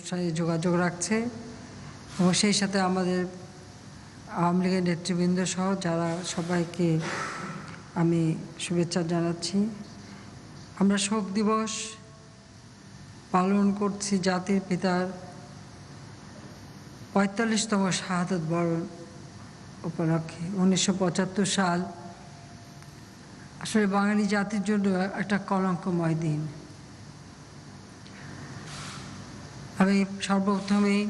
সাথে যোগাযোগ রাখছে এবং সেই সাথে আমাদের আওয়ামী লীগের নেতৃবৃন্দ সহ যারা সবাইকে আমি শুভেচ্ছা জানাচ্ছি। আমরা শোক দিবস পালন করছি জাতির পিতার ৪৫তম শাহাদত বরণ উপলক্ষে। ১৯৭৫ সাল আসলে বাঙালি জাতির জন্য একটা কলঙ্কময় দিন। আমি সর্বপ্রথমেই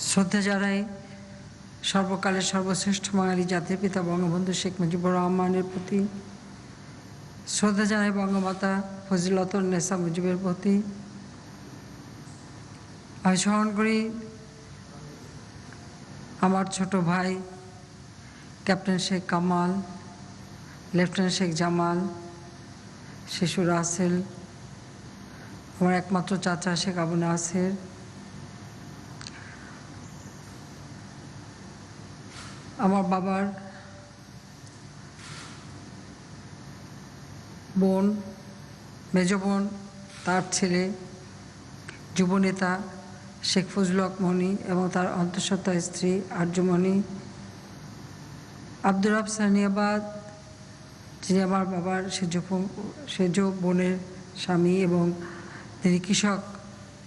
শ্রদ্ধা জানাই সর্বকালের সর্বশ্রেষ্ঠ বাঙালি জাতির পিতা বঙ্গবন্ধু শেখ মুজিবুর রহমানের প্রতি, শ্রদ্ধা জানাই বঙ্গমাতা ফজিলাতুন্নেসা মুজিবের প্রতি। আমি স্মরণ করি আমার ছোট ভাই ক্যাপ্টেন শেখ কামাল, লেফটেন্যান্ট শেখ জামাল, শিশু রাসেল, আমার একমাত্র চাচা শেখ আবু নাসের, আমার বাবার বোন, মেজ বোন, তার ছেলে যুবনেতা শেখ ফজলুল হক মনি এবং তার অন্তঃসত্ত্বা স্ত্রী আরজুমণি, আব্দুর রব সানিয়াবাদ যিনি আমার বাবার সেজ বোনের স্বামী এবং তিনি কৃষক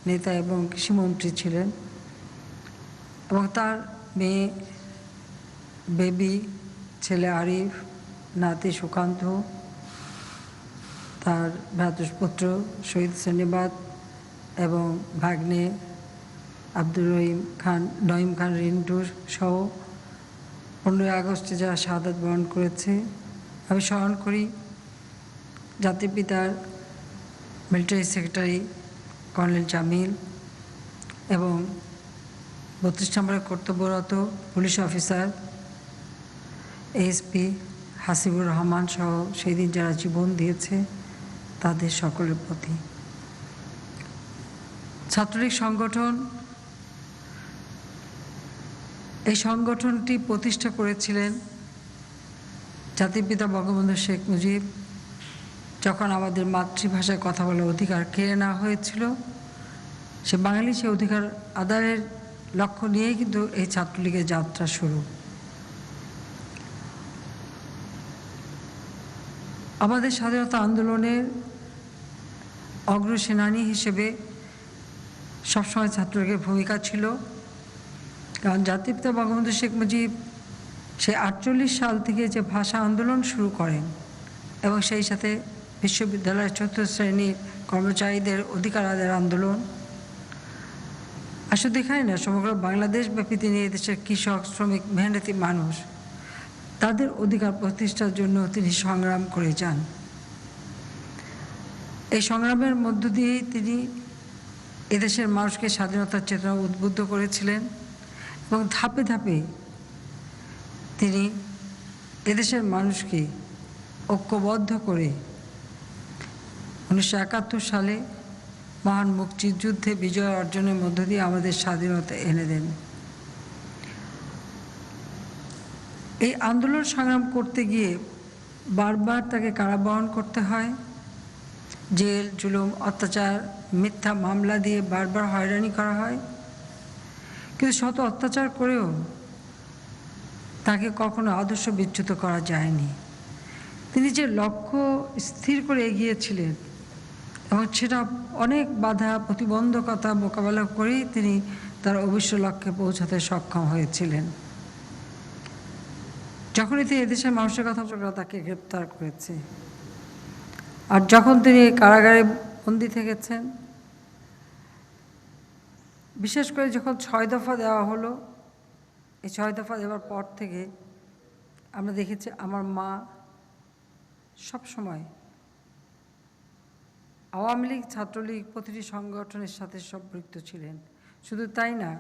নেতা এবং কৃষিমন্ত্রী ছিলেন, এবং তার মেয়ে বেবি, ছেলে আরিফ, নাতি সুকান্ত, তার ভ্রাতুষ্পুত্র শহীদ সানিয়াবাদ এবং ভাগ্নে আব্দুর নঈম খান রিন্টু সহ 15ই আগস্টে যারা শাহাদাত বরণ করেছে। আমি স্মরণ করি জাতির পিতার মিলিটারি সেক্রেটারি কর্নেল জামিল এবং 32 নম্বরে কর্তব্যরত police officer ASP Hasibur Rahman সহ সেই দিন যারা জীবন দিয়েছে তাদের সকলের প্রতি। ছাত্রলীগ সংগঠন, এই সংগঠনটি প্রতিষ্ঠা করেছিলেন জাতির পিতা বঙ্গবন্ধু শেখ মুজিব যখন আমাদের মাতৃভাষায় কথা বলার অধিকার কেড়ে নেওয়া হয়েছিল। সে বাঙালি সে অধিকার আদায়ের লক্ষ্য নিয়েই কিন্তু এই ছাত্রলীগের যাত্রা শুরু। আমাদের স্বাধীনতা আন্দোলনের অগ্রসেনানী হিসেবে সবসময় ছাত্রলীগের ভূমিকা ছিল, কারণ জাতির পিতা বঙ্গবন্ধু শেখ মুজিব সে 48 সাল থেকে যে ভাষা আন্দোলন শুরু করেন এবং সেই সাথে বিশ্ববিদ্যালয়ের 4র্থ শ্রেণীর কর্মচারীদের অধিকার আদায়ের আন্দোলন, আসলে দেখায় না সমগ্র বাংলাদেশব্যাপী তিনি এদেশের কৃষক, শ্রমিক, মেহনতি মানুষ তাদের অধিকার প্রতিষ্ঠার জন্য তিনি সংগ্রাম করে যান। এই সংগ্রামের মধ্য দিয়েই তিনি এদেশের মানুষকে স্বাধীনতার চেতনা উদ্বুদ্ধ করেছিলেন এবং ধাপে ধাপে তিনি এদেশের মানুষকে ঐক্যবদ্ধ করে 1971 সালে মহান মুক্তিযুদ্ধে বিজয় অর্জনের মধ্য দিয়ে আমাদের স্বাধীনতা এনে দেন। এই আন্দোলন সংগ্রাম করতে গিয়ে বারবার তাকে কারাবরণ করতে হয়, জেল, জুলুম, অত্যাচার, মিথ্যা মামলা দিয়ে বারবার হয়রানি করা হয়, কিন্তু শত অত্যাচার করেও তাকে কখনো আদর্শ বিচ্যুত করা যায়নি। তিনি যে লক্ষ্য স্থির করে এগিয়েছিলেন এবং সেটা অনেক বাধা প্রতিবন্ধকতা মোকাবেলা করেই তিনি তার অবশ্য লক্ষ্যে পৌঁছাতে সক্ষম হয়েছিলেন। যখনই তিনি এদেশের মানুষের কথা তাকে গ্রেপ্তার করেছে, আর যখন তিনি কারাগারে বন্দী থেকেছেন, বিশেষ করে যখন 6 দফা দেওয়া হলো, এই 6 দফা দেওয়ার পর থেকে আমরা দেখেছি আমার মা সবসময় আওয়ামী লীগ, ছাত্রলীগ প্রতিটি সংগঠনের সাথে সম্পৃক্ত ছিলেন। শুধু তাই না,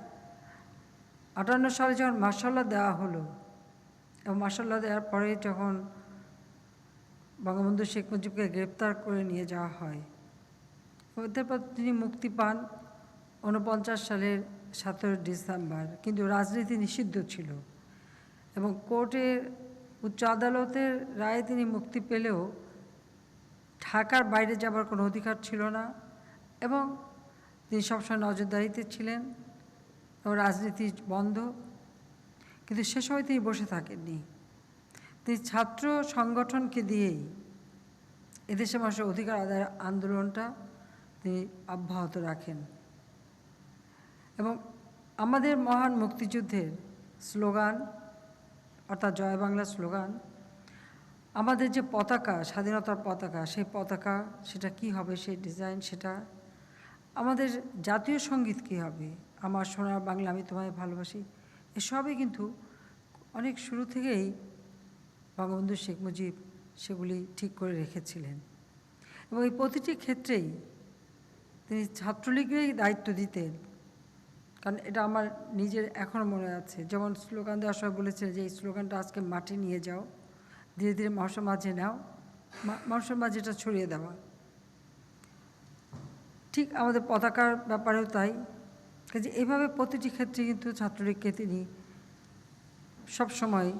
58 সালে যখন মার্শাল ল দেওয়া হলো এবং মার্শাল ল দেওয়ার পরে যখন বঙ্গবন্ধু শেখ মুজিবকে গ্রেপ্তার করে নিয়ে যাওয়া হয়, এরপর তিনি মুক্তি পান 49 সালের 17 ডিসেম্বর, কিন্তু রাজনীতি নিষিদ্ধ ছিল এবং কোর্টের উচ্চ আদালতের রায়ে তিনি মুক্তি পেলেও ঢাকার বাইরে যাবার কোনো অধিকার ছিল না এবং তিনি সবসময় নজরদারিতে ছিলেন এবং রাজনীতি বন্ধ, কিন্তু সে সময় তিনি বসে থাকেননি। তিনি ছাত্র সংগঠনকে দিয়েই এদেশে মানুষের অধিকার আদায়ের আন্দোলনটা তিনি অব্যাহত রাখেন এবং আমাদের মহান মুক্তিযুদ্ধের স্লোগান অর্থাৎ জয় বাংলা স্লোগান, আমাদের যে পতাকা, স্বাধীনতার পতাকা, সেই পতাকা সেটা কি হবে, সেই ডিজাইন, সেটা আমাদের জাতীয় সঙ্গীত কী হবে, আমার সোনার বাংলা আমি তোমায় ভালোবাসি, এসবই কিন্তু অনেক শুরু থেকেই বঙ্গবন্ধু শেখ মুজিব সেগুলি ঠিক করে রেখেছিলেন এবং এই প্রতিটি ক্ষেত্রেই তিনি ছাত্রলীগেরই দায়িত্ব দিতেন। কারণ এটা আমার নিজের এখনও মনে আছে, যেমন স্লোগান দেওয়ার সময় বলেছিলেন যে এই স্লোগানটা আজকে মাঠে নিয়ে যাও, ধীরে ধীরে মানুষের মাঝে নাও, মানুষের মাঝে এটা ছড়িয়ে দেওয়া। ঠিক আমাদের পতাকার ব্যাপারেও তাই, কাজে এইভাবে প্রতিটি ক্ষেত্রে কিন্তু ছাত্রলীগকে তিনি সবসময়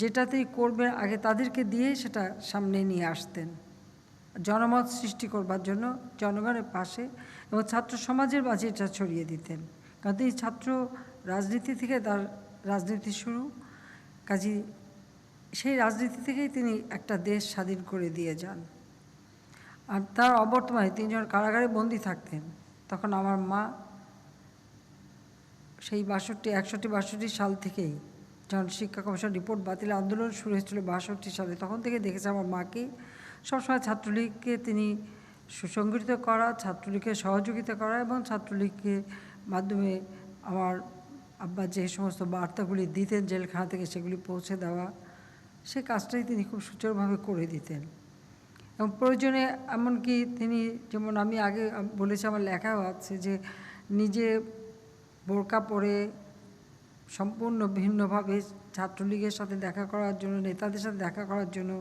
যেটা তিনি করবেন আগে তাদেরকে দিয়ে সেটা সামনে নিয়ে আসতেন, জনমত সৃষ্টি করবার জন্য জনগণের পাশে, এবং ছাত্র সমাজের মাঝে এটা ছড়িয়ে দিতেন। কারণ তিনি ছাত্র রাজনীতি থেকে তার রাজনীতি শুরু, কাজী সেই রাজনীতি থেকেই তিনি একটা দেশ স্বাধীন করে দিয়ে যান। আর তার অবর্তমানে তিনি যখন কারাগারে বন্দী থাকতেন, তখন আমার মা সেই 61-62 সাল থেকেই, যখন শিক্ষা কমিশন রিপোর্ট বাতিল আন্দোলন শুরু হয়েছিল 62 সালে, তখন থেকে দেখেছে আমার মাকে সবসময় ছাত্রলীগকে তিনি সুসংগঠিত করা, ছাত্রলীগকে সহযোগিতা করা এবং ছাত্রলীগকে মাধ্যমে আমার আব্বা যে সমস্ত বার্তাগুলি দিতেন জেলখানা থেকে সেগুলি পৌঁছে দেওয়া, সে কাজটাই তিনি খুব সুচারুভাবে করে দিতেন। এবং প্রয়োজনে এমনকি তিনি, যেমন আমি আগে বলেছি আমার লেখাও আছে, যে নিজে বোরকা পরে সম্পূর্ণ ভিন্নভাবে ছাত্রলীগের সাথে দেখা করার জন্য, নেতাদের সাথে দেখা করার জন্য,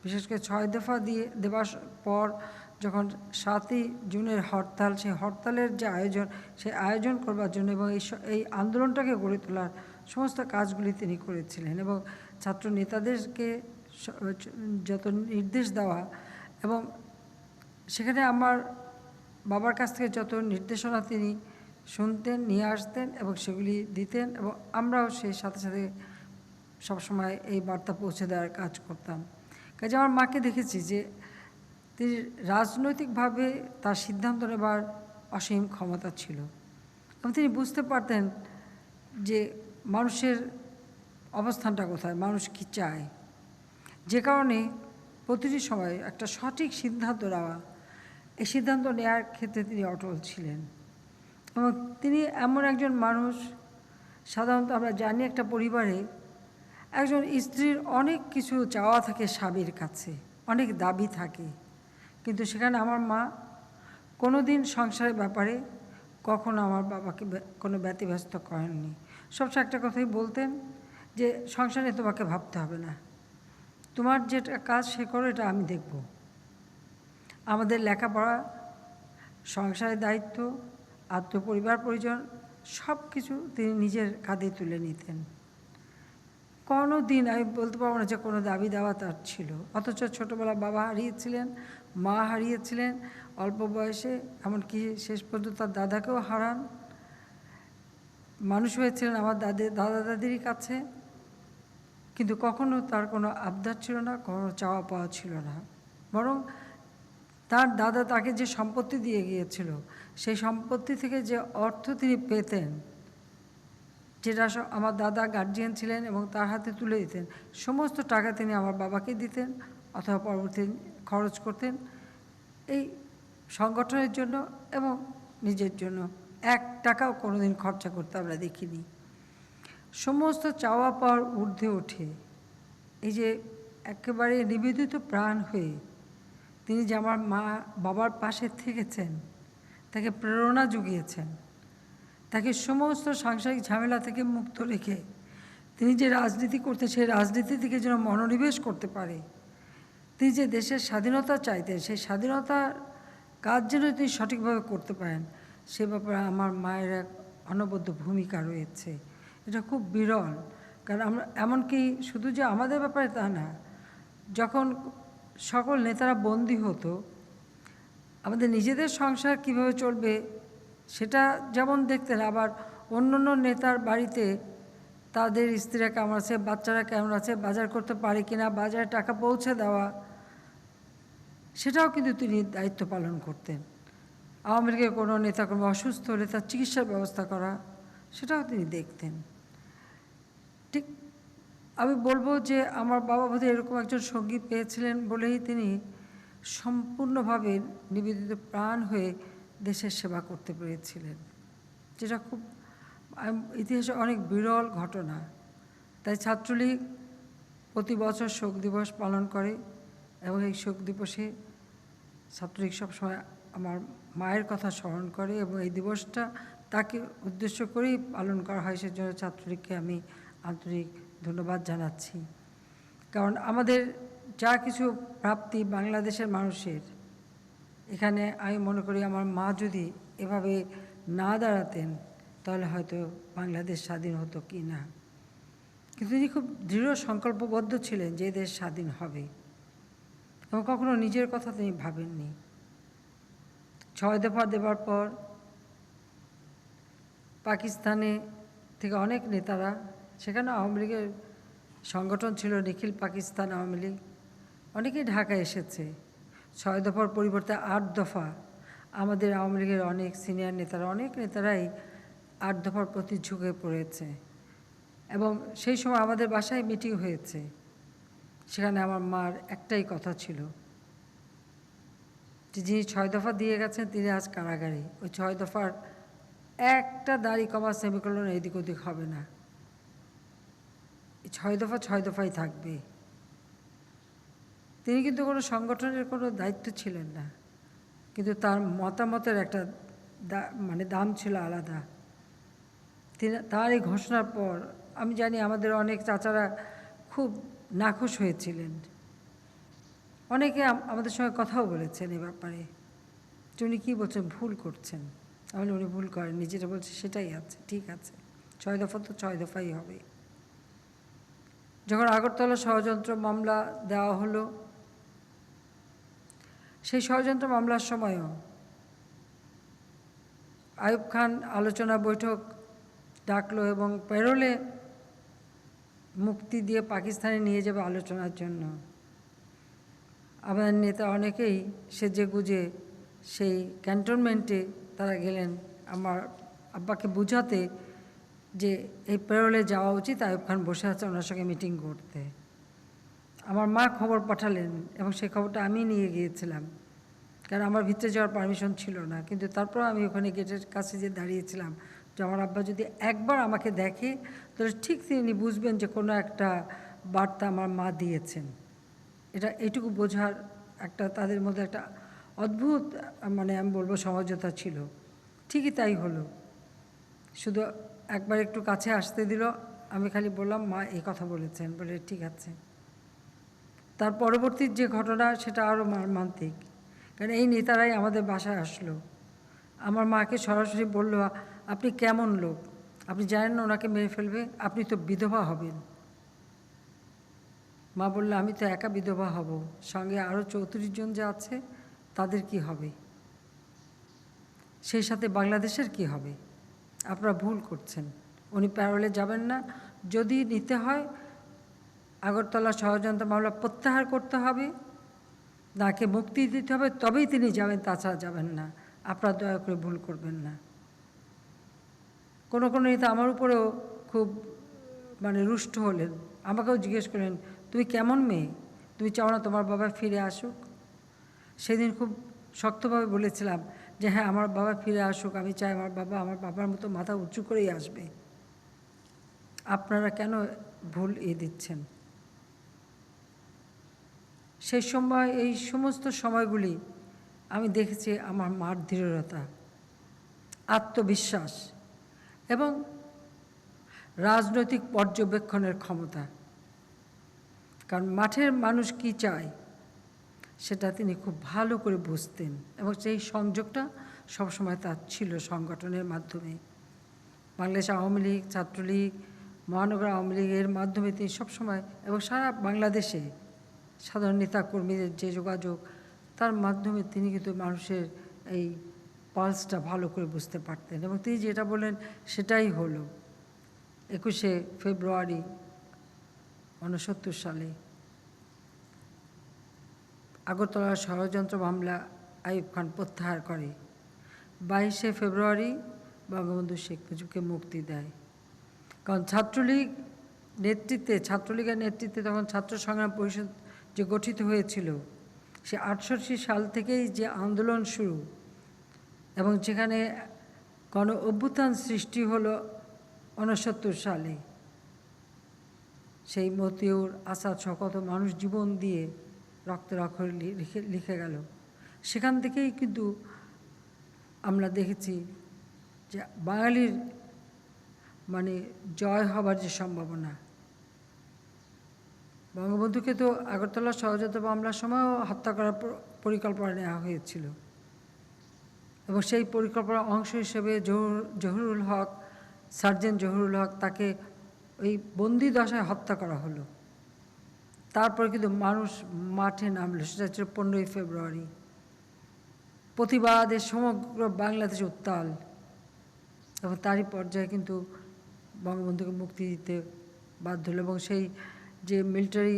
বিশেষ করে 6 দফা দেওয়ার পর যখন 7ই জুনের হরতাল, সেই হরতালের যে আয়োজন, সেই আয়োজন করবার জন্য এবং এই আন্দোলনটাকে গড়ে তোলার সমস্ত কাজগুলি তিনি করেছিলেন এবং ছাত্র নেতাদেরকে যত নির্দেশ দেওয়া এবং সেখানে আমার বাবার কাছ থেকে যত নির্দেশনা তিনি শুনতেন, নিয়ে আসতেন এবং সেগুলি দিতেন এবং আমরাও সেই সাথে সাথে সবসময় এই বার্তা পৌঁছে দেওয়ার কাজ করতাম। কাজে আমার মাকে দেখেছি যে তিনি রাজনৈতিকভাবে তার সিদ্ধান্ত নেবার অসীম ক্ষমতা ছিল এবং তিনি বুঝতে পারতেন যে মানুষের অবস্থানটা কোথায়, মানুষ কি চায়, যে কারণে প্রতিটি সময় একটা সঠিক সিদ্ধান্ত নেওয়া, এই সিদ্ধান্ত নেওয়ার ক্ষেত্রে তিনি অটল ছিলেন। এবং তিনি এমন একজন মানুষ, সাধারণত আমরা জানি একটা পরিবারে একজন স্ত্রীর অনেক কিছু চাওয়া থাকে, স্বামীর কাছে অনেক দাবি থাকে, কিন্তু সেখানে আমার মা কোনো দিন সংসারের ব্যাপারে কখনো আমার বাবাকে কোনো ব্যতিব্যস্ত করেননি। সবসময় একটা কথাই বলতেন যে সংসারে তোমাকে ভাবতে হবে না, তোমার যেটা কাজ সে করো, এটা আমি দেখব। আমাদের লেখাপড়া, সংসারের দায়িত্ব, পরিবার পরিজন সব কিছু তিনি নিজের কাঁধে তুলে নিতেন। কোনো দিন আমি বলতে পারবো না যে কোনো দাবি দেওয়া তার ছিল। অথচ ছোটোবেলা বাবা হারিয়েছিলেন, মা হারিয়েছিলেন অল্প বয়সে, এমনকি শেষ পর্যন্ত তার দাদাকেও হারান। মানুষ হয়েছিলেন আমার দাদা দাদির কাছে, কিন্তু কখনো তার কোনো আবদার ছিল না, কোনো চাওয়া পাওয়া ছিল না। বরং তার দাদা তাকে যে সম্পত্তি দিয়ে গিয়েছিল, সেই সম্পত্তি থেকে যে অর্থ তিনি পেতেন, যেটা আমার দাদা গার্জিয়ান ছিলেন এবং তার হাতে তুলে দিতেন, সমস্ত টাকা তিনি আমার বাবাকে দিতেন অথবা পরবর্তী খরচ করতেন এই সংগঠনের জন্য এবং নিজের জন্য। 1 টাকাও কোনোদিন খরচা করতে আমরা দেখিনি। সমস্ত চাওয়া পাওয়ার ঊর্ধ্বে ওঠে এই যে একেবারে নিবেদিত প্রাণ হয়ে তিনি যে আমার মা বাবার পাশে থেকেছেন, তাকে প্রেরণা জুগিয়েছেন, তাকে সমস্ত সাংসারিক ঝামেলা থেকে মুক্ত রেখে তিনি যে রাজনীতি করতে, সেই রাজনীতি থেকে যেন মনোনিবেশ করতে পারে, তিনি যে দেশের স্বাধীনতা চাইতেন, সেই স্বাধীনতার কাজ যেন তিনি সঠিকভাবে করতে পারেন, সে ব্যাপারে আমার মায়ের এক অনবদ্য ভূমিকা রয়েছে। এটা খুব বিরল, কারণ আমরা এমনকি শুধু যে আমাদের ব্যাপারে তা না, যখন সকল নেতারা বন্দী হতো, আমাদের নিজেদের সংসার কিভাবে চলবে সেটা যেমন দেখতেন, আবার অন্য অন্য নেতার বাড়িতে তাদের স্ত্রীরা কেমন আছে, বাচ্চারা কেমন আছে, বাজার করতে পারে কিনা, বাজারে টাকা পৌঁছে দেওয়া, সেটাও কিন্তু তিনি দায়িত্ব পালন করতেন। আওয়ামী লীগের কোনো নেতাকর্মী অসুস্থ হলে তার চিকিৎসার ব্যবস্থা করা, সেটাও তিনি দেখতেন। ঠিক আমি বলবো যে আমার বাবা বোধহয় এরকম একজন সঙ্গী পেয়েছিলেন বলেই তিনি সম্পূর্ণভাবে নিবেদিত প্রাণ হয়ে দেশের সেবা করতে পেরেছিলেন, যেটা খুব ইতিহাসে অনেক বিরল ঘটনা। তাই ছাত্রলীগ প্রতি বছর শোক দিবস পালন করে এবং এই শোক দিবসে ছাত্রলীগ সবসময় আমার মায়ের কথা স্মরণ করে এবং এই দিবসটা তাকে উদ্দেশ্য করেই পালন করা হয়। সেজন্য ছাত্রলীগকে আমি আন্তরিক ধন্যবাদ জানাচ্ছি। কারণ আমাদের যা কিছু প্রাপ্তি বাংলাদেশের মানুষের, এখানে আমি মনে করি আমার মা যদি এভাবে না দাঁড়াতেন তাহলে হয়তো বাংলাদেশ স্বাধীন হতো কি না। কিন্তু তিনি খুব দৃঢ় সংকল্পবদ্ধ ছিলেন যে দেশ স্বাধীন হবে এবং কখনো নিজের কথা তিনি ভাবেননি। 6 দফা দেবার পর পাকিস্তানে থেকে অনেক নেতারা, সেখানে আওয়ামী লীগের সংগঠন ছিল নিখিল পাকিস্তান আওয়ামী লীগ, অনেকেই ঢাকায় এসেছে। 6 দফার পরিবর্তে 8 দফা, আমাদের আওয়ামী লীগের অনেক সিনিয়র নেতারা, অনেক নেতারাই 8 দফার প্রতি ঝুঁকে পড়েছে এবং সেই সময় আমাদের বাসায় মিটিং হয়েছে। সেখানে আমার মার একটাই কথা ছিল যে যিনি 6 দফা দিয়ে গেছেন তিনি আজ কারাগারে। ওই 6 দফার একটা দাড়ি কমা সেমিকোলন এদিক ওদিক হবে না, 6 দফা 6 দফাই থাকবে। তিনি কিন্তু কোনো সংগঠনের কোনো দায়িত্ব ছিলেন না, কিন্তু তার মতামতের একটা দাম ছিল আলাদা। তার এই ঘোষণার পর আমি জানি আমাদের অনেক চাচারা খুব নাখুশ হয়েছিলেন, অনেকে আমাদের সঙ্গে কথাও বলেছেন এ ব্যাপারে যে উনি কী বলছেন, ভুল করছেন। তাহলে উনি ভুল করেন, নিজেরা বলছে সেটাই আছে, ঠিক আছে, 6 দফা তো 6 দফাই হবে। যখন আগরতলা ষড়যন্ত্র মামলা দেওয়া হলো, সেই ষড়যন্ত্র মামলার সময়ও আইয়ুব খান আলোচনা বৈঠক ডাকলো এবং প্যারোলে মুক্তি দিয়ে পাকিস্তানে নিয়ে যাবে আলোচনার জন্য। আমাদের নেতা অনেকেই সেজে গুজে সেই ক্যান্টনমেন্টে তারা গেলেন আমার আব্বাকে বুঝাতে যে এই প্যারোলে যাওয়া উচিত, আইয়ুব খান বসে আছে ওনার সঙ্গে মিটিং করতে। আমার মা খবর পাঠালেন এবং সেই খবরটা আমি নিয়ে গিয়েছিলাম, কারণ আমার ভিতরে যাওয়ার পারমিশন ছিল না। কিন্তু তারপর আমি ওখানে গেটের কাছে যে দাঁড়িয়েছিলাম যে আমার আব্বা যদি একবার আমাকে দেখে তাহলে ঠিক তিনি বুঝবেন যে কোনো একটা বার্তা আমার মা দিয়েছেন। এইটুকু বোঝার একটা তাদের মধ্যে একটা অদ্ভুত আমি বলবো সমঝোতা ছিল। ঠিকই তাই হলো, শুধু একবার একটু কাছে আসতে দিল, আমি খালি বললাম মা এই কথা বলেছেন, বলে ঠিক আছে। তার পরবর্তী যে ঘটনা সেটা আরও মর্মান্তিক, কারণ এই নেতারাই আমাদের বাসায় আসলো। আমার মাকে সরাসরি বলল, আপনি কেমন লোক, আপনি জানেন না ওনাকে মেরে ফেলবে, আপনি তো বিধবা হবেন। মা বলল আমি তো একা বিধবা হব, সঙ্গে আরও 34 জন যে আছে তাদের কি হবে, সেই সাথে বাংলাদেশের কি হবে, আপনারা ভুল করছেন, উনি প্যারোলে যাবেন না, যদি নিতে হয় আগরতলা ষড়যন্ত্র মামলা প্রত্যাহার করতে হবে, তাকে মুক্তি দিতে হবে, তবেই তিনি যাবেন, তাছাড়া যাবেন না, আপনারা দয়া করে ভুল করবেন না। কোনো কোনো নেতা আমার উপরেও খুব রুষ্ট হলেন, আমাকেও জিজ্ঞেস করলেন তুমি কেমন মেয়ে, তুমি চাও না তোমার বাবা ফিরে আসুক? সেদিন খুব শক্তভাবে বলেছিলাম যে হ্যাঁ আমার বাবা ফিরে আসুক, আমি চাই আমার বাবা আমার বাবার মতো মাথা উঁচু করেই আসবে, আপনারা কেন ভুল দিচ্ছেন? সেই সময় এই সমস্ত সময়গুলি আমি দেখেছি আমার মার দৃঢ়তা, আত্মবিশ্বাস এবং রাজনৈতিক পর্যবেক্ষণের ক্ষমতা। কারণ মাঠের মানুষ কি চায় সেটা তিনি খুব ভালো করে বুঝতেন এবং সেই সংযোগটা সবসময় তার ছিল সংগঠনের মাধ্যমে। বাংলাদেশ আওয়ামী লীগ, ছাত্রলীগ, মহানগর আওয়ামী লীগের মাধ্যমে তিনি সবসময় এবং সারা বাংলাদেশে সাধারণ নেতা কর্মীদের যে যোগাযোগ তার মাধ্যমে তিনি কিন্তু মানুষের এই পালসটা ভালো করে বুঝতে পারতেন এবং তিনি যেটা বললেন সেটাই হলো। 21শে ফেব্রুয়ারি 1969 সালে আগরতলার ষড়যন্ত্র মামলা আইয়ুব খান প্রত্যাহার করে। 22শে ফেব্রুয়ারি বঙ্গবন্ধু শেখ মুজিবকে মুক্তি দেয়। কারণ ছাত্রলীগের নেতৃত্বে তখন ছাত্র সংগ্রাম পরিষদ যে গঠিত হয়েছিল, সে 68 সাল থেকেই যে আন্দোলন শুরু এবং যেখানে গণ অভ্যুত্থান সৃষ্টি হলো 69 সালে, সেই মতিউর আসাদ সহ কত মানুষ জীবন দিয়ে রক্তের অক্ষরে লিখে গেল। সেখান থেকেই কিন্তু আমরা দেখেছি যে বাঙালির মানে জয় হবার যে সম্ভাবনা। বঙ্গবন্ধুকে তো আগরতলা ষড়যন্ত্র মামলার সময়ও হত্যা করার পরিকল্পনা নেওয়া হয়েছিল এবং সেই পরিকল্পনার অংশ হিসেবে জহুরুল হক, সার্জেন্ট জহুরুল হক, তাকে ওই বন্দি দশায় হত্যা করা হলো। তারপরে কিন্তু মানুষ মাঠে নামলো, সেটা ছিল 15ই ফেব্রুয়ারি। প্রতিবাদের সমগ্র বাংলাদেশ উত্তাল এবং তারই পর্যায়ে কিন্তু বঙ্গবন্ধুকে মুক্তি দিতে বাধ্য হলো এবং সেই যে মিলিটারি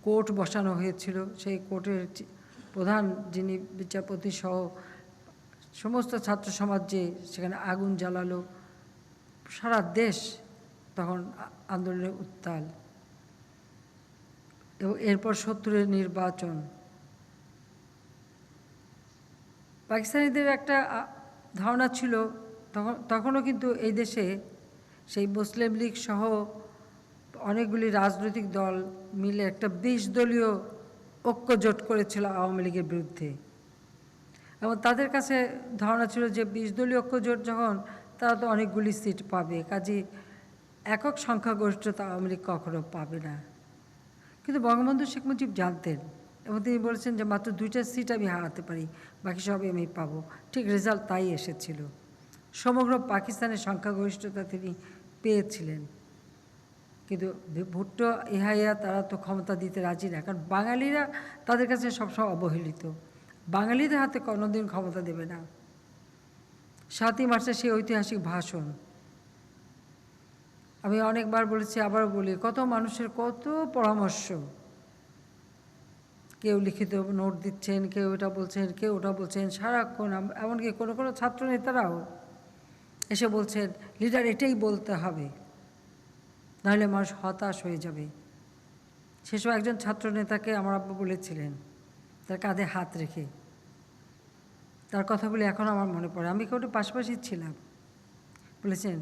কোর্ট বসানো হয়েছিল, সেই কোর্টের প্রধান যিনি বিচারপতি সহ সমস্ত ছাত্র সমাজ যে সেখানে আগুন জ্বালালো, সারা দেশ তখন আন্দোলনে উত্তাল। এবং এরপর 70-এর নির্বাচন। পাকিস্তানিদের একটা ধারণা ছিল তখনও কিন্তু এই দেশে সেই মুসলিম লীগ সহ অনেকগুলি রাজনৈতিক দল মিলে একটা 20 দলীয় ঐক্য জোট করেছিল আওয়ামী লীগের বিরুদ্ধে এবং তাদের কাছে ধারণা ছিল যে 20 দলীয় ঐক্য জোট যখন, তারা তো অনেকগুলি সিট পাবে, কাজেই একক সংখ্যাগরিষ্ঠতা আওয়ামী লীগ কখনো পাবে না। কিন্তু বঙ্গবন্ধু শেখ মুজিব জানতেন এবং তিনি বলেছেন যে মাত্র 2টা সিট আমি হারাতে পারি, বাকি সবই আমি পাবো। ঠিক রেজাল্ট তাই এসেছিল। সমগ্র পাকিস্তানের সংখ্যাগরিষ্ঠতা তিনি পেয়েছিলেন। কিন্তু ভুট্টো, ইহাইয়া তারা তো ক্ষমতা দিতে রাজি না, কারণ বাঙালিরা তাদের কাছে সবসময় অবহেলিত। বাঙালিদের হাতে কোনোদিন ক্ষমতা দেবে না। 7ই মার্চের সেই ঐতিহাসিক ভাষণ আমি অনেকবার বলেছি, আবারও বলি, কত মানুষের কত পরামর্শ, কেউ লিখিত নোট দিচ্ছেন, কেউ এটা বলছেন, কেউ ওটা বলছেন, সারাক্ষণ। এমনকি কোনো কোনো ছাত্র নেতারাও এসে বলছেন, লিডার এটাই বলতে হবে, নাহলে মানুষ হতাশ হয়ে যাবে। সেসব একজন ছাত্র নেতাকে আমার আব্বা বলেছিলেন, তার কাঁধে হাত রেখে, তার কথাগুলি এখন আমার মনে পড়ে, আমি কেউ পাশাপাশি ছিলাম। বলেছেন,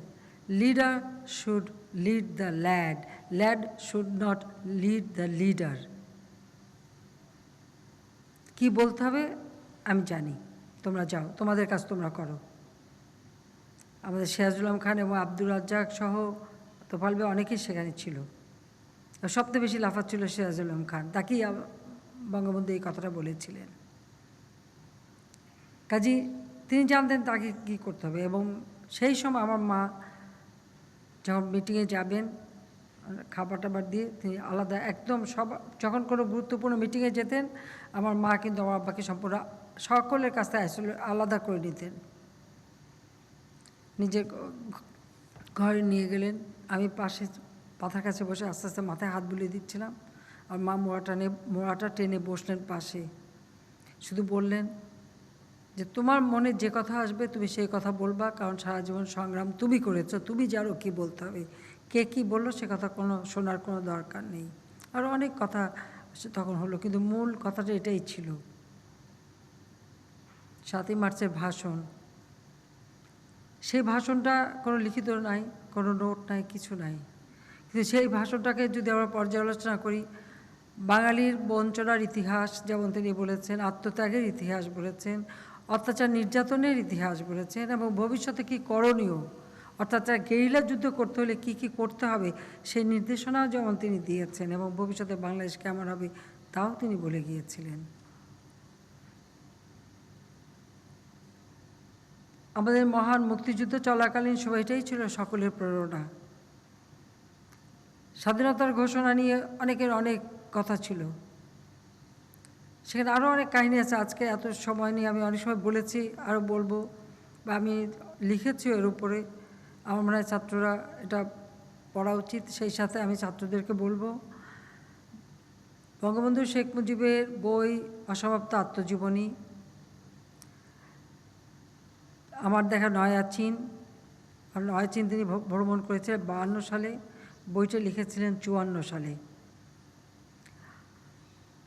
leader should lead the lad, lad should not lead the leader. কি বলতে হবে আমি জানি, তোমরা যাও, তোমাদের কাজ তোমরা করো। আমাদের সিরাজুল আলম খান এবং আব্দুর রাজ্জাক সহ তোফাল ভাই অনেকেই সেখানে ছিল। সবচেয়ে বেশি লাফাচ্ছিল সিরাজুল আলম খান, তাকেই বঙ্গবন্ধু এই কথাটা বলেছিলেন। কাজী তিনি জানতেন তাকে কী করতে হবে। এবং সেই সময় আমার মা যখন মিটিংয়ে যাবেন, খাবার টাবার দিয়ে তিনি আলাদা একদম সব, যখন কোনো গুরুত্বপূর্ণ মিটিংয়ে যেতেন, আমার মা কিন্তু আমার আব্বাকে সম্পূর্ণ সকলের কাছ থেকে আলাদা করে নিতেন। নিজের ঘরে নিয়ে গেলেন, আমি পাশে পাথার কাছে বসে আস্তে আস্তে মাথায় হাত বুলিয়ে দিচ্ছিলাম, আর মা মোড়াটা টেনে বসলেন পাশে। শুধু বললেন যে তোমার মনে যে কথা আসবে তুমি সেই কথা বলবা, কারণ সারা জীবন সংগ্রাম তুমি করেছো, তুমি জানো কী বলতে হবে। কে কী বললো সে কথা শোনার কোনো দরকার নেই। আর অনেক কথা তখন হলো, কিন্তু মূল কথাটা এটাই ছিল। 7ই মার্চের ভাষণ, সেই ভাষণটা কোনো লিখিত নাই, কোনো নোট নাই, কিছু নাই। কিন্তু সেই ভাষণটাকে যদি আমরা পর্যালোচনা করি, বাঙালির বঞ্চনার ইতিহাস যেমন তিনি বলেছেন, আত্মত্যাগের ইতিহাস বলেছেন, অত্যাচার নির্যাতনের ইতিহাস বলেছেন, এবং ভবিষ্যতে কী করণীয়, অর্থাৎ গেরিলা যুদ্ধ করতে হলে কী কী করতে হবে সেই নির্দেশনাও যেমন তিনি দিয়েছেন, এবং ভবিষ্যতে বাংলাদেশ কেমন হবে তাও তিনি বলে গিয়েছিলেন। আমাদের মহান মুক্তিযুদ্ধ চলাকালীন সময়টাই ছিল সকলের প্রেরণা। স্বাধীনতার ঘোষণা নিয়ে অনেকের অনেক কথা ছিল, সেখানে আরও অনেক কাহিনী আছে। আজকে এত সময় নিয়ে আমি অনেক সময় বলেছি, আরও বলবো, বা আমি লিখেছি এর উপরে। আমার মনে হয় ছাত্ররা এটা পড়া উচিত। সেই সাথে আমি ছাত্রদেরকে বলবো, বঙ্গবন্ধু শেখ মুজিবের বই অসমাপ্ত আত্মজীবনী, আমার দেখা নয়া চীন, আর নয়া চীন তিনি ভ্রমণ করেছিলেন 52 সালে, বইটা লিখেছিলেন 54 সালে।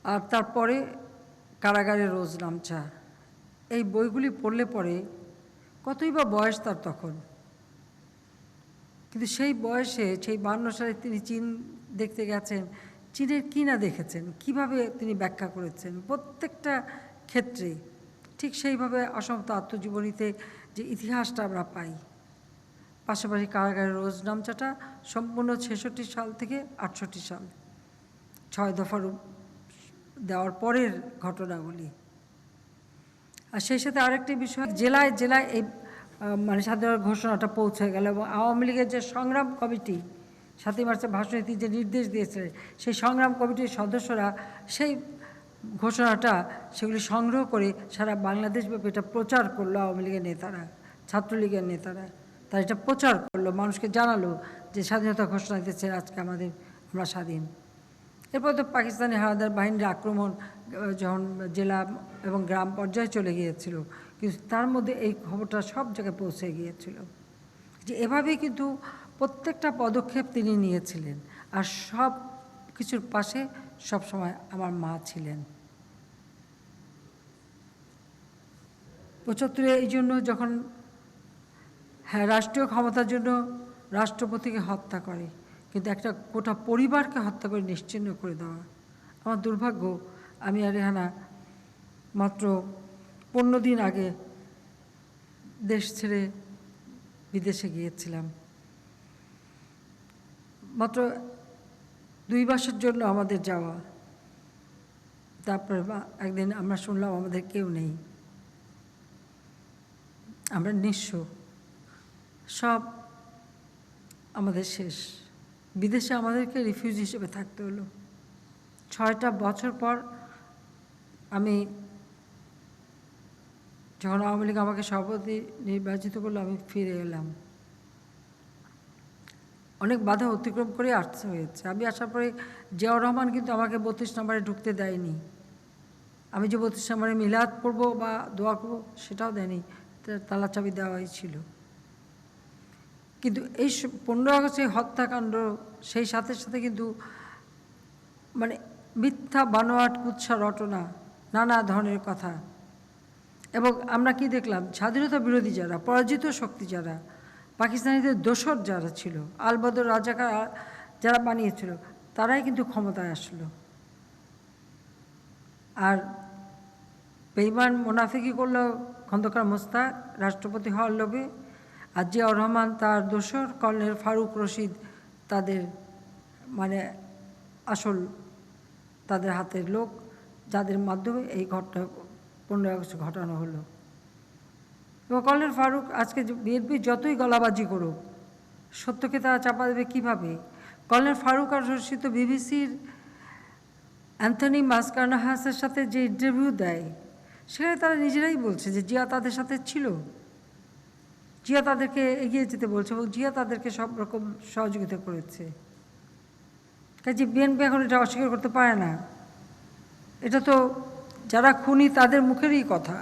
আর তারপরে কারাগারে রোজ নামচা, এই বইগুলি পড়লে পরে কতই বা বয়স তার তখন, কিন্তু সেই বয়সে সেই 52 সালে তিনি চীন দেখতে গেছেন। চীনের কী না দেখেছেন, কিভাবে তিনি ব্যাখ্যা করেছেন প্রত্যেকটা ক্ষেত্রে। ঠিক সেইভাবে অসমাপ্ত আত্মজীবনীতে যে ইতিহাসটা আমরা পাই। পাশাপাশি কারাগারের রোজ নামচাটা সম্পূর্ণ 66 সাল থেকে 68 সাল, 6 দফার দেওয়ার পরের ঘটনাগুলি। আর সেই সাথে আরেকটি বিষয়, জেলায় জেলায় এই মানে স্বাধীনতার ঘোষণাটা পৌঁছে গেল, এবং আওয়ামী লীগের যে সংগ্রাম কমিটি 7ই মার্চের ভাষণে যে নির্দেশ দিয়েছিলেন, সেই সংগ্রাম কমিটির সদস্যরা সেই ঘোষণাটা সেগুলি সংগ্রহ করে সারা বাংলাদেশব্যাপী এটা প্রচার করলো। আওয়ামী লীগের নেতারা, ছাত্রলীগের নেতারা তারা এটা প্রচার করলো, মানুষকে জানালো যে স্বাধীনতা ঘোষণা দিয়েছে, আজকে আমরা স্বাধীন। এরপর তো পাকিস্তানি হানাদার বাহিনীর আক্রমণ যখন জেলা এবং গ্রাম পর্যায়ে চলে গিয়েছিল, কিন্তু তার মধ্যে এই খবরটা সব জায়গায় পৌঁছে গিয়েছিল। যে এভাবেই কিন্তু প্রত্যেকটা পদক্ষেপ তিনি নিয়েছিলেন। আর সব কিছুর পাশে সবসময় আমার মা ছিলেন। 75-এ এই জন্য যখন রাষ্ট্রীয় ক্ষমতার জন্য রাষ্ট্রপতিকে হত্যা করে, কিন্তু একটা গোটা পরিবারকে হত্যা করে নিশ্চিহ্ন করে দেওয়া। আমার দুর্ভাগ্য, আমি আর রেহানা মাত্র 15 দিন আগে দেশ ছেড়ে বিদেশে গিয়েছিলাম। মাত্র 2 মাসের জন্য আমাদের যাওয়া। তারপরে একদিন আমরা শুনলাম আমাদের কেউ নেই, আমরা নিঃস্ব, সব আমাদের শেষ। বিদেশে আমাদেরকে রিফিউজি হিসেবে থাকতে হলো। 6টা বছর পর আমি যখন আওয়ামী লীগ আমাকে সভাপতি নির্বাচিত করলো, আমি ফিরে এলাম। অনেক বাধা অতিক্রম করে আসতে হয়েছে। আমি আসার পরে জিয়াউর রহমান কিন্তু আমাকে 32 নম্বরে ঢুকতে দেয়নি। আমি যে 32 নম্বরে মিলাদ পড়ব বা দোয়া করব সেটাও দেয়নি, তালা চাবি দেওয়া হয়েছিল। কিন্তু এই 15 আগস্টের হত্যাকাণ্ড, সেই সাথে সাথে কিন্তু মানে মিথ্যা বানোয়াট কুৎসা রটনা, নানা ধরনের কথা। এবং আমরা কি দেখলাম, স্বাধীনতা বিরোধী যারা, পরাজিত শক্তি যারা, পাকিস্তানিদের দোসর যারা ছিল, আলবদর রাজাকার যারা বানিয়েছিল, তারাই কিন্তু ক্ষমতায় আসলো। আর বেঈমান মুনাফিকি করলো খন্দকার মোস্তাক রাষ্ট্রপতি হওয়ার লোভে, আর জিয়াউর রহমান তার দোসর কর্নেল ফারুক রশিদ তাদের মানে আসল তাদের হাতের লোক, যাদের মাধ্যমে এই ঘটনা 15 আগস্ট ঘটানো হলো। এবং কর্নেল ফারুক আজকে বিএনপি যতই গলাবাজি করুক, সত্যকে তারা চাপা দেবে কীভাবে? কর্নেল ফারুক আর রশিদ তো বিবিসির অ্যান্থনি মাসকারনাহাসের সাথে যে ইন্টারভিউ দেয়, সেখানে তারা নিজেরাই বলছে যে জিয়া তাদের সাথে ছিল, জিয়া তাদেরকে এগিয়ে যেতে বলছে, এবং জিয়া তাদেরকে সব রকম সহযোগিতা করেছে। কাজে বিএনপি এখন এটা অস্বীকার করতে পারে না। এটা তো যারা খুনি তাদের মুখেরই কথা।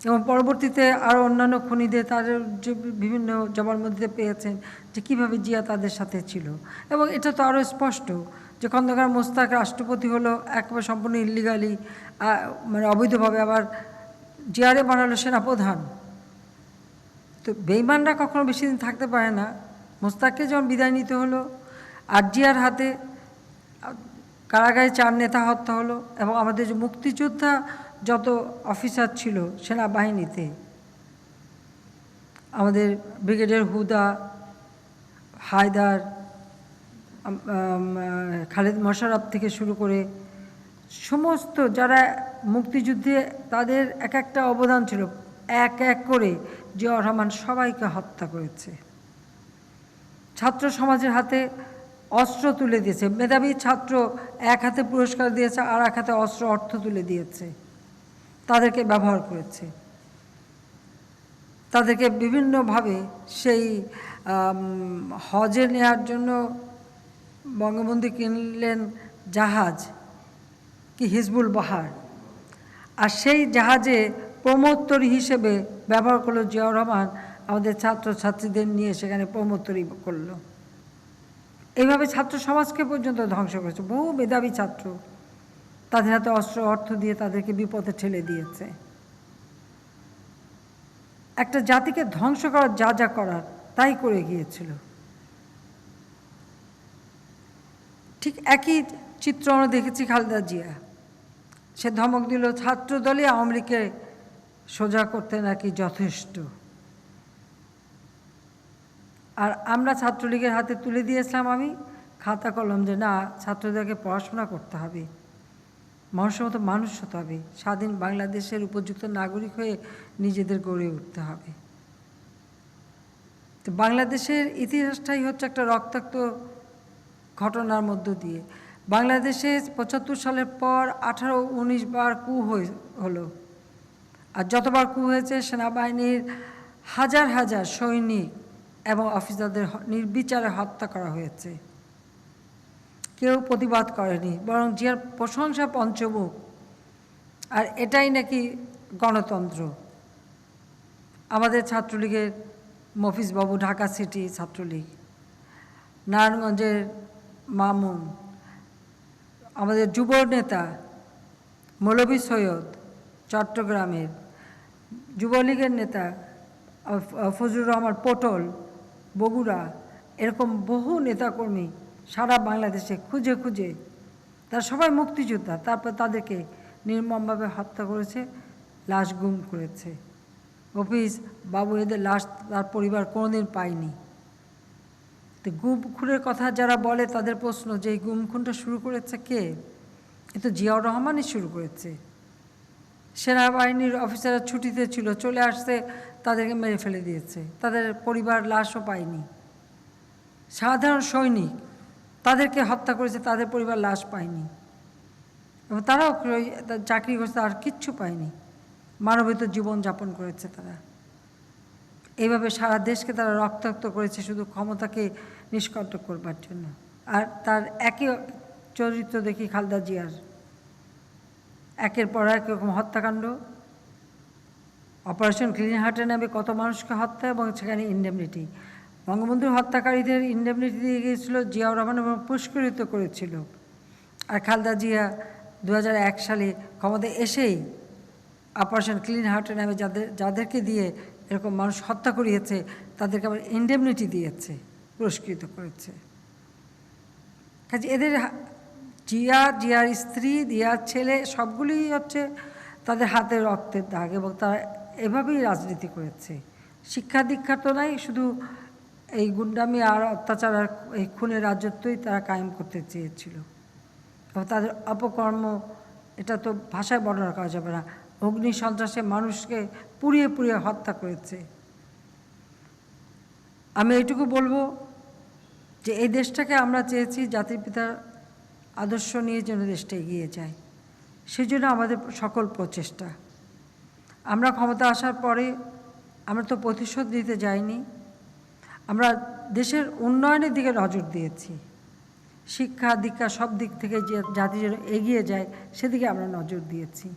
এবং পরবর্তীতে আরও অন্যান্য খুনিদের তাদের যে বিভিন্ন জবানবন্দিতে পেয়েছেন যে কীভাবে জিয়া তাদের সাথে ছিল। এবং এটা তো আরও স্পষ্ট যে খন্দকার মোস্তাক রাষ্ট্রপতি হলো একেবারে সম্পূর্ণ ইলিগালি, মানে অবৈধভাবে, আবার জিয়ারে বানালো সেনাপ্রধান। তো বেঈমানরা কখনো বেশি দিন থাকতে পারে না। মোস্তাককে যখন বিদায় নিতে হলো, আর জিয়ার হাতে কারাগারে 4 নেতা হত্যা হলো, এবং আমাদের যে মুক্তিযোদ্ধা যত অফিসার ছিল সেনাবাহিনীতে, আমাদের ব্রিগেডিয়ার হুদা, হায়দার, খালেদ মোশাররফ থেকে শুরু করে সমস্ত যারা মুক্তিযুদ্ধে তাদের এক একটা অবদান ছিল, এক এক করে জিয়াউর রহমান সবাইকে হত্যা করেছে। ছাত্র সমাজের হাতে অস্ত্র তুলে দিয়েছে। মেধাবী ছাত্র এক হাতে পুরস্কার দিয়েছে, আর এক হাতে অর্থ তুলে দিয়েছে, তাদেরকে ব্যবহার করেছে। তাদেরকে বিভিন্নভাবে সেই হজে নেওয়ার জন্য বঙ্গবন্ধু কিনলেন জাহাজ, কি হিজবুল বাহার, আর সেই জাহাজে প্রমোত্তরী হিসেবে ব্যবহার করলো জিয়াউর রহমান, আমাদের ছাত্রছাত্রীদের নিয়ে সেখানে প্রমোত্তরী করলো। এইভাবে ছাত্র সমাজকে পর্যন্ত ধ্বংস করেছে। বহু মেধাবী ছাত্র তাদের হাতে অর্থ দিয়ে তাদেরকে বিপদে ঠেলে দিয়েছে। একটা জাতিকে ধ্বংস করার যা যা করার তাই করে গিয়েছিল। ঠিক একই চিত্র আমরা দেখেছি খালেদা জিয়া। সে ধমক দিল ছাত্র দলই আওয়ামী লীগকে সোজা করতে নাকি যথেষ্ট। আর আমরা ছাত্রলীগের হাতে তুলে দিয়েছিলাম আমি খাতা কলম, যে না, ছাত্রদেরকে পড়াশোনা করতে হবে, মানুষের মতো মানুষ হতে হবে, স্বাধীন বাংলাদেশের উপযুক্ত নাগরিক হয়ে নিজেদের গড়ে উঠতে হবে। তো বাংলাদেশের ইতিহাসটাই হচ্ছে একটা রক্তাক্ত ঘটনার মধ্য দিয়ে। বাংলাদেশে ৭৫ সালের পর ১৮-১৯ বার কু হলো, আর যতবার কু হয়েছে সেনাবাহিনীর হাজার হাজার সৈনিক এবং অফিসারদের নির্বিচারে হত্যা করা হয়েছে। কেউ প্রতিবাদ করেনি, বরং জিয়ার প্রশংসা পঞ্চমুখ, আর এটাই নাকি গণতন্ত্র। আমাদের ছাত্রলীগের মফিজবাবু, ঢাকা সিটি ছাত্রলীগ, নারায়ণগঞ্জের মামুন, আমাদের যুব নেতা মৌলভী সৈয়দ, চট্টগ্রামের যুবলীগের নেতা ফজলুর রহমান পটল, বগুড়া, এরকম বহু নেতাকর্মী সারা বাংলাদেশে খুঁজে খুঁজে, তারা সবাই মুক্তিযোদ্ধা, তারপর তাদেরকে নির্মমভাবে হত্যা করেছে, লাশ গুম করেছে। অফিস বাবু এদের লাশ তার পরিবার কোনোদিন পায়নি। তো গুম খুনের কথা যারা বলে তাদের প্রশ্ন যে এই গুম খুনটা শুরু করেছে কে? এ তো জিয়াউর রহমানই শুরু করেছে। সেনাবাহিনীর অফিসাররা ছুটিতে ছিল, চলে আসতে তাদেরকে মেরে ফেলে দিয়েছে, তাদের পরিবার লাশও পায়নি। সাধারণ সৈনিক, তাদেরকে হত্যা করেছে, তাদের পরিবার লাশ পায়নি, এবং তারাও চাকরি করছে, আর কিচ্ছু পায়নি, মানবিত জীবনযাপন করেছে তারা। এইভাবে সারা দেশকে তারা রক্তাক্ত করেছে শুধু ক্ষমতাকে নিষ্কণ্টক করবার জন্য। আর তার একই চরিত্র দেখি খালেদা জিয়ার, একের পর এক রকম হত্যাকাণ্ড। অপারেশন ক্লিন হার্টের নামে কত মানুষকে হত্যা, এবং সেখানে ইন্ডেমনিটি। বঙ্গবন্ধুর হত্যাকারীদের ইন্ডেমনিটি দিয়ে গিয়েছিল জিয়াউর রহমান এবং পুরস্কৃত করেছিল। আর খালেদা জিয়া 2001 সালে ক্ষমতায় এসেই অপারেশন ক্লিন হার্টের নামে যাদেরকে দিয়ে এরকম মানুষ হত্যা করিয়েছে তাদেরকে আবার ইন্ডেমনিটি দিয়েছে, পুরস্কৃত করেছে। কাজে এদের জিয়ার স্ত্রী, জিয়ার ছেলে সবগুলিই হচ্ছে তাদের হাতে রক্তের দাগ, এবং তারা এভাবেই রাজনীতি করেছে। শিক্ষা দীক্ষা তো নাই, শুধু এই গুন্ডামি আর অত্যাচার আর এই খুনের রাজত্বই তারা কায়েম করতে চেয়েছিল। এবং তাদের অপকর্ম, এটা তো ভাষায় বর্ণনা করা যাবে না। অগ্নি সন্ত্রাসে মানুষকে পুড়িয়ে পুড়িয়ে হত্যা করেছে। আমি এইটুকু বলবো যে এই দেশটাকে আমরা চেয়েছি জাতির পিতার আদর্শ নিয়ে যেন দেশটা এগিয়ে যায়, সেই জন্য আমাদের সকল প্রচেষ্টা। আমরা ক্ষমতা আসার পরে আমরা তো প্রতিশোধ নিতে যাইনি, আমরা দেশের উন্নয়নের দিকে নজর দিয়েছি। শিক্ষা দীক্ষা সব দিক থেকে যে জাতি যেন এগিয়ে যায় সেদিকে আমরা নজর দিয়েছি।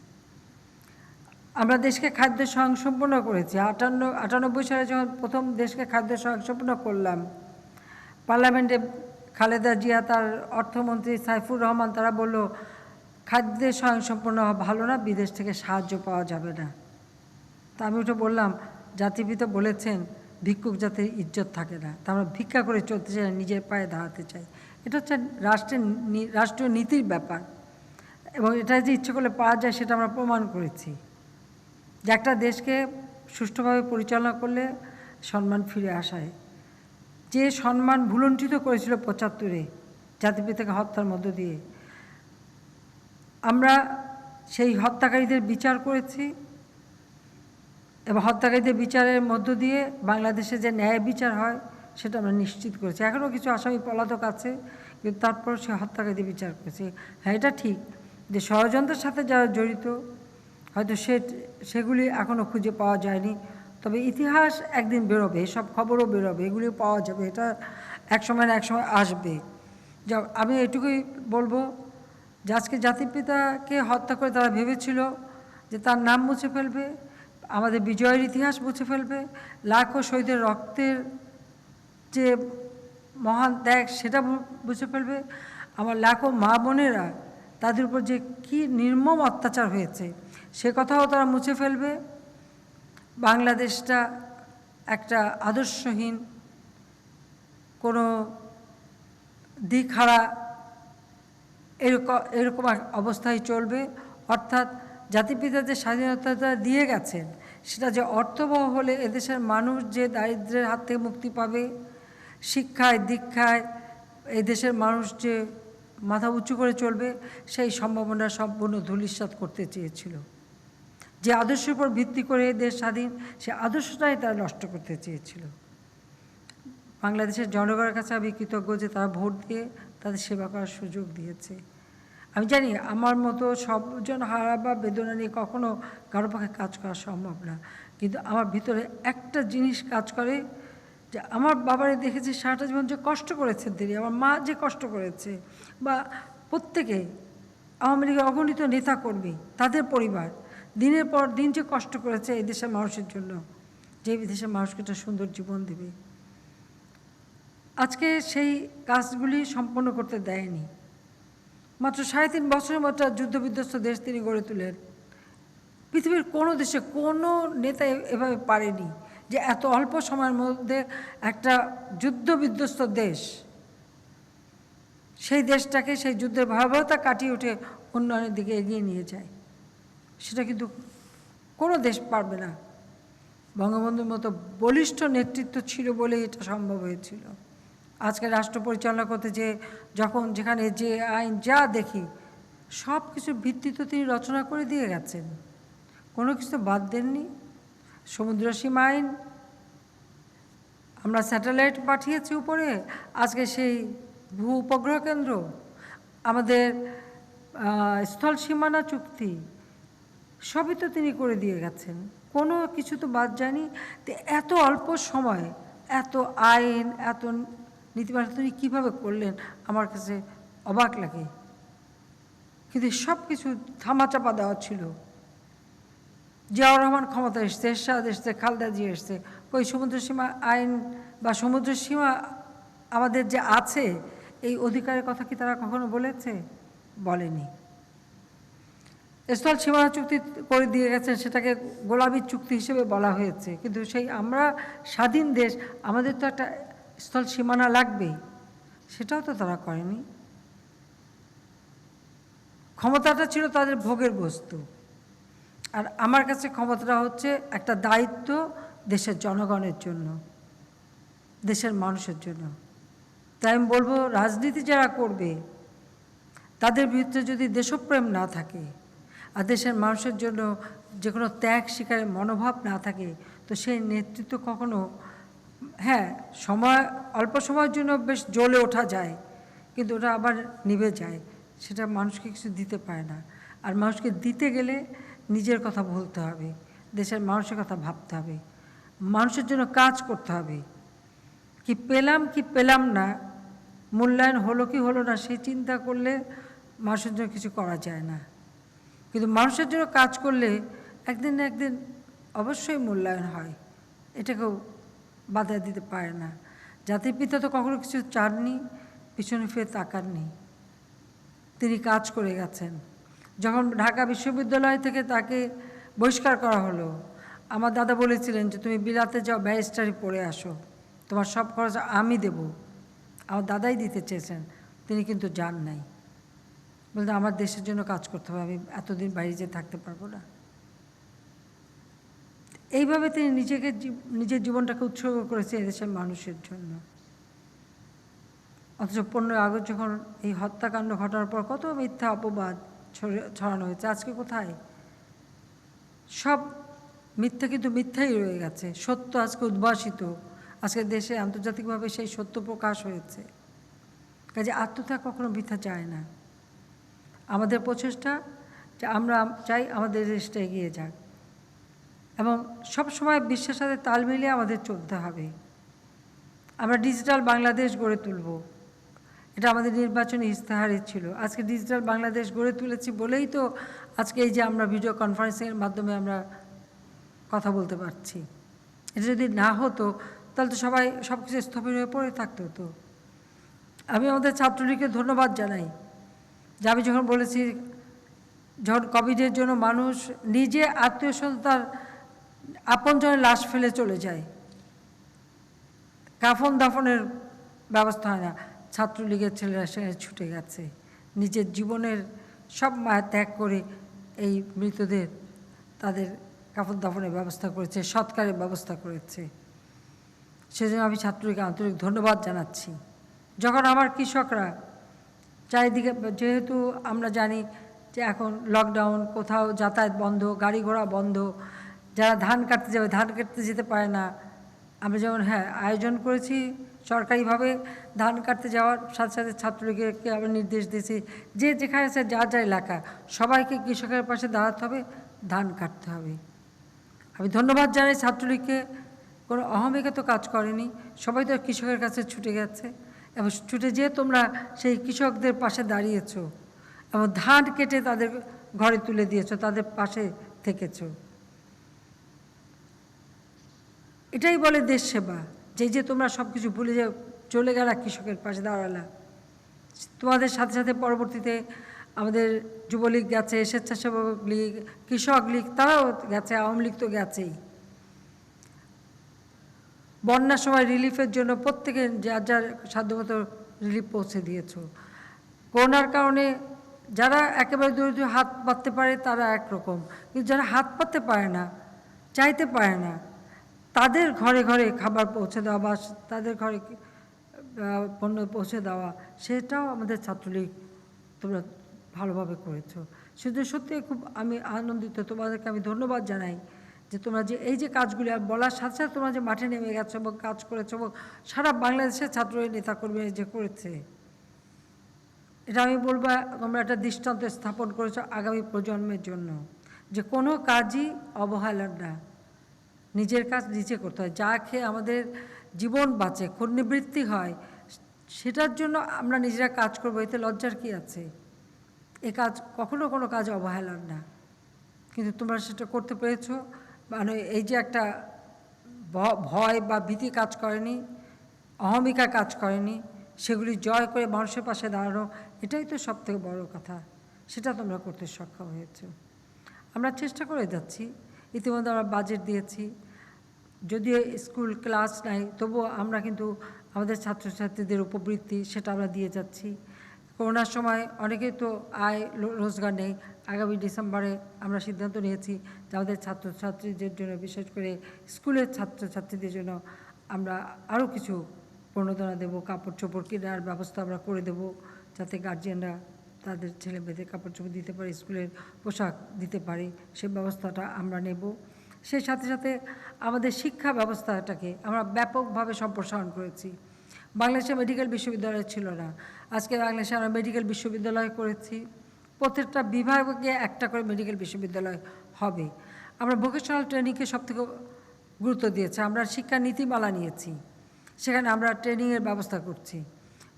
আমরা দেশকে খাদ্য স্বয়ংসম্পূর্ণ করেছি। 98 সালে যখন প্রথম দেশকে খাদ্য স্বয়ংসম্পূর্ণ করলাম, পার্লামেন্টে খালেদা জিয়া, তার অর্থমন্ত্রী সাইফুর রহমান, তারা বলল খাদ্যে স্বয়ংসম্পূর্ণ ভালো না, বিদেশ থেকে সাহায্য পাওয়া যাবে না। তা আমি ওটা বললাম, জাতিপিতা বলেছেন ভিক্ষুক জাতির ইজ্জত থাকে না, তা আমরা ভিক্ষা করে চলতে চাই না, নিজের পায়ে দাঁড়াতে চাই। এটা হচ্ছে রাষ্ট্রীয় নীতির ব্যাপার, এবং এটা যে ইচ্ছে করলে পাওয়া যায় সেটা আমরা প্রমাণ করেছি, যে একটা দেশকে সুষ্ঠুভাবে পরিচালনা করলে সম্মান ফিরে আসায়। যে সম্মান ভুলুণ্ঠিত করেছিল 75-এ জাতিপিতাকে হত্যার মধ্য দিয়ে, আমরা সেই হত্যাকারীদের বিচার করেছি, এবং হত্যাকারীদের বিচারের মধ্য দিয়ে বাংলাদেশে যে ন্যায় বিচার হয় সেটা আমরা নিশ্চিত করেছি। এখনও কিছু আসামি পলাতক আছে, কিন্তু তারপর সে হত্যাকারী বিচার করেছে। হ্যাঁ, এটা ঠিক যে ষড়যন্ত্রের সাথে যারা জড়িত হয়তো সেগুলি এখনও খুঁজে পাওয়া যায়নি, তবে ইতিহাস একদিন বেরোবে, সব খবরও বেরোবে, এগুলিও পাওয়া যাবে, এটা একসময় না একসময় আসবে। যা আমি এটুকুই বলবো যে আজকে জাতিপিতাকে হত্যা করে তারা ভেবেছিল যে তার নাম মুছে ফেলবে, আমাদের বিজয়ের ইতিহাস মুছে ফেলবে, লাখো শহীদের রক্তের যে মহান ত্যাগ সেটা মুছে ফেলবে, আমার লাখো মা বোনেরা তাদের উপর যে কী নির্মম অত্যাচার হয়েছে সে কথাও তারা মুছে ফেলবে। বাংলাদেশটা একটা আদর্শহীন, কোনো দিকহারা এরকম অবস্থায় চলবে। অর্থাৎ জাতিপিতা যে স্বাধীনতাটা দিয়ে গেছেন সেটা যে অর্থবহ হলে এদেশের মানুষ যে দারিদ্র্যের হাত থেকে মুক্তি পাবে, শিক্ষায় দীক্ষায় এই দেশের মানুষ যে মাথা উঁচু করে চলবে, সেই সম্ভাবনা সম্পূর্ণ ধূলিসাৎ করতে চেয়েছিল। যে আদর্শের উপর ভিত্তি করে দেশ স্বাধীন, সে আদর্শটাই তারা নষ্ট করতে চেয়েছিল। বাংলাদেশের জনগণের কাছে আমি কৃতজ্ঞ যে তারা ভোট দিয়ে তাদের সেবা করার সুযোগ দিয়েছে। আমি জানি আমার মতো সবজন হারা বা বেদনা নিয়ে কখনো কারো পক্ষে কাজ করা সম্ভব না, কিন্তু আমার ভিতরে একটা জিনিস কাজ করে যে আমার বাবারে দেখেছি সারাটা জীবন যে কষ্ট করেছে তিনি, আমার মা যে কষ্ট করেছে, বা প্রত্যেকে আওয়ামী লীগের অগণিত নেতাকর্মী তাদের পরিবার দিনের পর দিন যে কষ্ট করেছে এই দেশের মানুষের জন্য, যে দেশের মানুষকে একটা সুন্দর জীবন দেবে, আজকে সেই কাজগুলি সম্পন্ন করতে দেয়নি। মাত্র 3.5 বছরের মতো যুদ্ধবিধ্বস্ত দেশ তিনি গড়ে তোলেন। পৃথিবীর কোনো দেশে কোনো নেতা এভাবে পারেনি যে এত অল্প সময়ের মধ্যে একটা যুদ্ধবিধ্বস্ত দেশ, সেই দেশটাকে সেই যুদ্ধের ভয়াবহতা কাটিয়ে উঠে উন্নয়নের দিকে এগিয়ে নিয়ে যায়। সেটা কিন্তু কোনো দেশ পারবে না। বঙ্গবন্ধুর মতো বলিষ্ঠ নেতৃত্ব ছিল বলেই এটা সম্ভব হয়েছিল। আজকে রাষ্ট্র পরিচালনা করতে যে যখন যেখানে যে আইন যা দেখি সব কিছুর ভিত্তি তো তিনি রচনা করে দিয়ে গেছেন, কোনো কিছু বাদ দেননি। সমুদ্র সীমা আইন, আমরা স্যাটেলাইট পাঠিয়েছি উপরে, আজকে সেই ভূ উপগ্রহ কেন্দ্র, আমাদের স্থল সীমানা চুক্তি, সবই তো তিনি করে দিয়ে গেছেন, কোনো কিছু তো বাদ যায়নি। তো এত অল্প সময় এত আইন এত নীতিমালা তিনি কীভাবে করলেন আমার কাছে অবাক লাগে। কিন্তু সব কিছু থামাচাপা দেওয়া ছিল। জিয়াউর রহমান ক্ষমতা এসছে, এরশাদ এসছে, খালেদা জিয়া এসছে, ওই সমুদ্র সীমা আইন বা সমুদ্র সীমা আমাদের যে আছে এই অধিকারের কথা কি তারা কখনো বলেছে? বলেনি। স্থল সীমানা চুক্তি করে দিয়ে গেছেন, সেটাকে গোলামীর চুক্তি হিসেবে বলা হয়েছে, কিন্তু সেই আমরা স্বাধীন দেশ, আমাদের তো একটা স্থল সীমানা লাগবেই, সেটাও তো তারা করেনি। ক্ষমতাটা ছিল তাদের ভোগের বস্তু, আর আমার কাছে ক্ষমতাটা হচ্ছে একটা দায়িত্ব দেশের জনগণের জন্য, দেশের মানুষের জন্য। তাই আমি বলবো রাজনীতি যারা করবে তাদের ভিতরে যদি দেশপ্রেম না থাকে আর দেশের মানুষের জন্য যে কোনো ত্যাগ স্বীকারের মনোভাব না থাকে, তো সেই নেতৃত্ব কখনো, হ্যাঁ সময় অল্প সময়ের জন্য বেশ জ্বলে ওঠা যায়, কিন্তু ওটা আবার নিভে যায়, সেটা মানুষকে কিছু দিতে পারে না। আর মানুষকে দিতে গেলে নিজের কথা বলতে হবে, দেশের মানুষের কথা ভাবতে হবে, মানুষের জন্য কাজ করতে হবে। কি পেলাম না, মূল্যায়ন হলো কি হলো না সেই চিন্তা করলে মানুষের জন্য কিছু করা যায় না। কিন্তু মানুষের জন্য কাজ করলে একদিন না একদিন অবশ্যই মূল্যায়ন হয়, এটাকেও বাধা দিতে পারে না। জাতির পিতা তো কখনো কিছু চাননি, পিছনে ফিরে তাকাননি, তিনি কাজ করে গেছেন। যখন ঢাকা বিশ্ববিদ্যালয় থেকে তাকে বহিষ্কার করা হলো, আমার দাদা বলেছিলেন যে তুমি বিলাতে যাও, ব্যারিস্টারি পড়ে আসো, তোমার সব খরচ আমি দেব। আমার দাদাই দিতে চেয়েছেন, তিনি কিন্তু যান নাই, বলতে আমার দেশের জন্য কাজ করতে হবে, আমি এতদিন বাইরে যেয়ে থাকতে পারবো না। এইভাবে তিনি নিজের জীবনটাকে উৎসর্গ করেছে এদেশের মানুষের জন্য। অথচ 15 আগস্ট যখন এই হত্যাকাণ্ড ঘটার পর কত মিথ্যা অপবাদ ছড়ানো হয়েছে, আজকে কোথায়? সব মিথ্যা কিন্তু মিথ্যাই রয়ে গেছে, সত্য আজকে উদ্ভাসিত। আজকে দেশে আন্তর্জাতিকভাবে সেই সত্য প্রকাশ হয়েছে। কাজে আত্মত্যাগ কখনো বৃথা যায় না। আমাদের প্রচেষ্টা যে আমরা চাই আমাদের দেশটা এগিয়ে যাক এবং সবসময় বিশ্বের সাথে তাল মিলিয়ে আমাদের চলতে হবে। আমরা ডিজিটাল বাংলাদেশ গড়ে তুলব, এটা আমাদের নির্বাচনী ইস্তেহারে ছিল। আজকে ডিজিটাল বাংলাদেশ গড়ে তুলেছি বলেই তো আজকে এই যে আমরা ভিডিও কনফারেন্সিংয়ের মাধ্যমে আমরা কথা বলতে পারছি। এটা যদি না হতো তাহলে তো সবাই সব কিছু স্থবির হয়ে পড়ে থাকতে হতো। আমি আমাদের ছাত্রলীগকে ধন্যবাদ জানাই যে আমি যখন বলেছি, যখন কোভিডের জন্য মানুষ নিজে আত্মীয় স্বজন তার আপনজনের লাশ ফেলে চলে যায়, কাফন দাফনের ব্যবস্থা হয় না, ছাত্রলীগের ছেলেরা সেখানে ছুটে গেছে, নিজের জীবনের সব মায়া ত্যাগ করে এই মৃতদের তাদের কাফন দাফনের ব্যবস্থা করেছে, সৎকারের ব্যবস্থা করেছে। সেজন্য আমি ছাত্রলীগকে আন্তরিক ধন্যবাদ জানাচ্ছি। যখন আমার কৃষকরা চারিদিকে, যেহেতু আমরা জানি যে এখন লকডাউন, কোথাও যাতায়াত বন্ধ, গাড়ি ঘোড়া বন্ধ, যারা ধান কাটতে যাবে ধান কাটতে যেতে পারে না। আমরা যেমন আয়োজন করেছি সরকারিভাবে ধান কাটতে যাওয়ার সাথে সাথে ছাত্রলীগকে আমরা নির্দেশ দিয়েছি যে যেখানে আছে যার যার এলাকা সবাইকে কৃষকের পাশে দাঁড়াতে হবে, ধান কাটতে হবে। আমি ধন্যবাদ জানাই ছাত্রলীগকে, কোনো অহমিকা তো কাজ করেনি, সবাই তো কৃষকের কাছে ছুটে গেছে এবং ছুটে যেয়ে তোমরা সেই কৃষকদের পাশে দাঁড়িয়েছ এবং ধান কেটে তাদের ঘরে তুলে দিয়েছ, তাদের পাশে থেকেছ। এটাই বলে দেশ সেবা, যে তোমরা সব কিছু ভুলে যাও, চলে গেলা কৃষকের পাশে দাঁড়ালা। তোমাদের সাথে সাথে পরবর্তীতে আমাদের যুবলীগ গেছে, স্বেচ্ছাসেবক লীগ, কৃষক লীগ, তারাও গেছে, আওয়ামী লীগ তো গেছেই। বন্যার সময় রিলিফের জন্য প্রত্যেকে যার যার সাধ্যমতো রিলিফ পৌঁছে দিয়েছ। করোনার কারণে যারা একেবারে দরিদ্র হাত পাততে পারে তারা একরকম, কিন্তু যারা হাত পাততে পারে না, চাইতে পারে না, তাদের ঘরে ঘরে খাবার পৌঁছে দেওয়া বা তাদের ঘরে পণ্য পৌঁছে দেওয়া, সেটাও আমাদের ছাত্রলীগ তোমরা ভালোভাবে করেছো। সেজন্য সত্যি খুব আমি আনন্দিত, তোমাদেরকে আমি ধন্যবাদ জানাই যে তোমরা যে এই যে কাজগুলি বলার সাথে সাথে তোমরা যে মাঠে নেমে গেছো এবং কাজ করেছো এবং সারা বাংলাদেশের ছাত্র নেতাকর্মী যে করেছে, এটা আমি বলবো তোমরা একটা দৃষ্টান্ত স্থাপন করেছো আগামী প্রজন্মের জন্য, যে কোনো কাজই অবহেলার না, নিজের কাজ নিজে করতে হয়। যা খেয়ে আমাদের জীবন বাঁচে, ক্ষুণ্ণবৃত্তি হয়, সেটার জন্য আমরা নিজেরা কাজ করবো, এতে লজ্জার কি আছে? এ কাজ কখনো কোনো কাজ অবহেলার না, কিন্তু তোমরা সেটা করতে পেরেছো। মানে এই যে একটা ভয় বা ভীতি কাজ করেনি, অহমিকা কাজ করেনি, সেগুলি জয় করে মানুষের পাশে দাঁড়ানো, এটাই তো সবথেকে বড় কথা। সেটা তোমরা করতে সক্ষম হয়েছো। আমরা চেষ্টা করে যাচ্ছি, ইতিমধ্যে আমরা বাজেট দিয়েছি, যদিও স্কুল ক্লাস নাই তবুও আমরা কিন্তু আমাদের ছাত্রছাত্রীদের উপবৃত্তি সেটা আমরা দিয়ে যাচ্ছি। করোনার সময় অনেকেই তো আয় রোজগার নেই, আগামী ডিসেম্বরে আমরা সিদ্ধান্ত নিয়েছি যে আমাদের ছাত্রছাত্রীদের জন্য, বিশেষ করে স্কুলের ছাত্রছাত্রীদের জন্য আমরা আরও কিছু প্রণোদনা দেবো, কাপড় চোপড় কেনার ব্যবস্থা আমরা করে দেবো, যাতে গার্জিয়ানরা তাদের ছেলে মেয়েদের কাপড় চোপড় দিতে পারে, স্কুলের পোশাক দিতে পারে, সে ব্যবস্থাটা আমরা নেব। সেই সাথে সাথে আমাদের শিক্ষা ব্যবস্থাটাকে আমরা ব্যাপকভাবে সম্প্রসারণ করেছি। বাংলাদেশে মেডিকেল বিশ্ববিদ্যালয় ছিল না, আজকে বাংলাদেশে আমরা মেডিকেল বিশ্ববিদ্যালয় করেছি। প্রত্যেকটা বিভাগে একটা করে মেডিকেল বিশ্ববিদ্যালয় হবে। আমরা ভোকেশনাল ট্রেনিংকে সবথেকে গুরুত্ব দিয়েছি, আমরা শিক্ষা নীতিমালা নিয়েছি, সেখানে আমরা ট্রেনিংয়ের ব্যবস্থা করছি।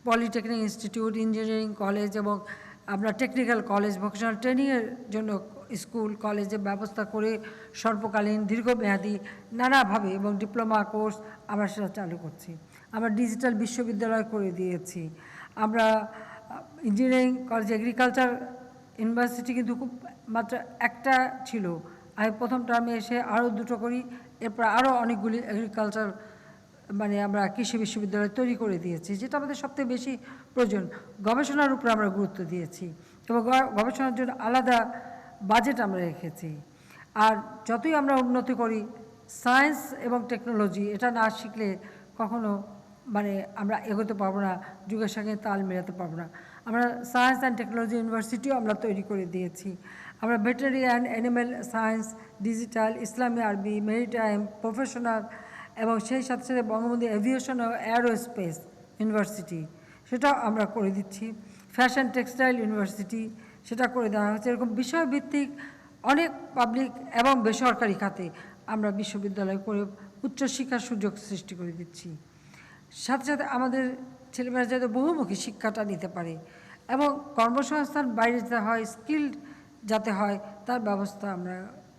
পলিটেকনিক ইনস্টিটিউট, ইঞ্জিনিয়ারিং কলেজ এবং আমরা টেকনিক্যাল কলেজ, ভোকেশনাল ট্রেনিংয়ের জন্য স্কুল কলেজের ব্যবস্থা করে স্বল্পকালীন, দীর্ঘমেয়াদী নানাভাবে এবং ডিপ্লোমা কোর্স আমরা সেটা চালু করছি। আমরা ডিজিটাল বিশ্ববিদ্যালয় করে দিয়েছি। আমরা ইঞ্জিনিয়ারিং কলেজ, এগ্রিকালচার ইউনিভার্সিটি কিন্তু খুব মাত্র একটা ছিল, আমি প্রথম টার্মে এসে আরও দুটো করি, এরপর আরও অনেকগুলি এগ্রিকালচার মানে আমরা কৃষি বিশ্ববিদ্যালয় তৈরি করে দিয়েছি, যেটা আমাদের সবথেকে বেশি প্রয়োজন। গবেষণার উপরে আমরা গুরুত্ব দিয়েছি এবং গবেষণার জন্য আলাদা বাজেট আমরা রেখেছি। আর যতই আমরা উন্নতি করি, সায়েন্স এবং টেকনোলজি এটা না শিখলে কখনো মানে আমরা এগোতে পারবো না, যুগের সঙ্গে তাল মেলাতে পারবো না। আমরা সায়েন্স অ্যান্ড টেকনোলজি ইউনিভার্সিটিও আমরা তৈরি করে দিয়েছি। আমরা veterinary and animal science, digital, ইসলামী আরবি, মেরিটাইম, প্রফেশনাল এবং সেই সাথে সাথে বঙ্গবন্ধু এভিয়েশন ও অ্যারোস্পেস ইউনিভার্সিটি সেটাও আমরা করে দিচ্ছি। ফ্যাশন টেক্সটাইল ইউনিভার্সিটি সেটা করে দেওয়া হচ্ছে। এরকম বিষয়ভিত্তিক অনেক পাবলিক এবং বেসরকারি খাতে আমরা বিশ্ববিদ্যালয় করে উচ্চশিক্ষার সুযোগ সৃষ্টি করে দিচ্ছি। সাথে সাথে আমাদের ছেলেমেয়েরা যাতে বহুমুখী শিক্ষাটা নিতে পারে এবং কর্মসংস্থান বাইরে যেতে হয়, স্কিল্ড যাতে হয় তার ব্যবস্থা আমরা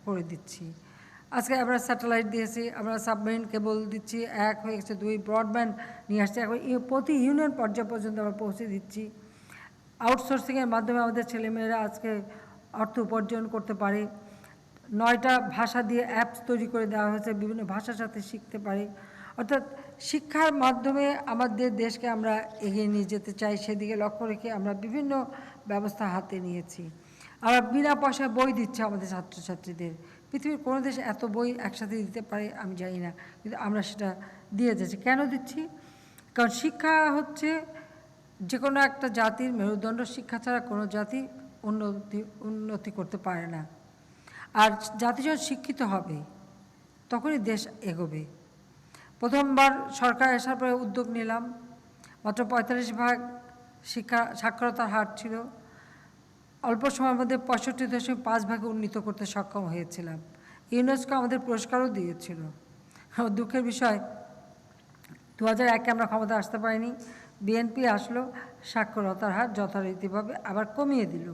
করে দিচ্ছি। আজকে আমরা স্যাটেলাইট দিয়েছি, আমরা সাবমেরিন কেবল দিচ্ছি, 1 হয়ে গেছে, 2 ব্রডব্যান্ড নিয়ে আসছি, এখন প্রতি ইউনিয়ন পর্যায় পর্যন্ত আমরা পৌঁছে দিচ্ছি। আউটসোর্সিংয়ের মাধ্যমে আমাদের ছেলেমেয়েরা আজকে অর্থ উপার্জন করতে পারে। 9টা ভাষা দিয়ে অ্যাপস তৈরি করে দেওয়া হয়েছে, বিভিন্ন ভাষার সাথে শিখতে পারে। অর্থাৎ শিক্ষার মাধ্যমে আমাদের দেশকে আমরা এগিয়ে নিয়ে যেতে চাই, সেদিকে লক্ষ্য রেখে আমরা বিভিন্ন ব্যবস্থা হাতে নিয়েছি। আমরা বিনা পয়সায় বই দিচ্ছি আমাদের ছাত্রছাত্রীদের। পৃথিবীর কোনো দেশ এত বই একসাথে দিতে পারে আমি জানি না, কিন্তু আমরা সেটা দিয়ে যাচ্ছি। কেন দিচ্ছি? কারণ শিক্ষা হচ্ছে যে কোনো একটা জাতির মেরুদণ্ড। শিক্ষা ছাড়া কোনো জাতি উন্নতি করতে পারে না। আর জাতি যখন শিক্ষিত হবে তখনই দেশ এগোবে। প্রথমবার সরকার আসার পরে উদ্যোগ নিলাম, মাত্র 45% শিক্ষা সাক্ষরতার হার ছিল। অল্প সময়ের মধ্যে 65.5% উন্নীত করতে সক্ষম হয়েছিলাম। ইউনেস্কো আমাদের পুরস্কারও দিয়েছিল। দুঃখের বিষয় 2001-এ আমরা ক্ষমতা আসতে পারিনি, বিএনপি আসলো, সাক্ষরতার হার যথারীতিভাবে আবার কমিয়ে দিল।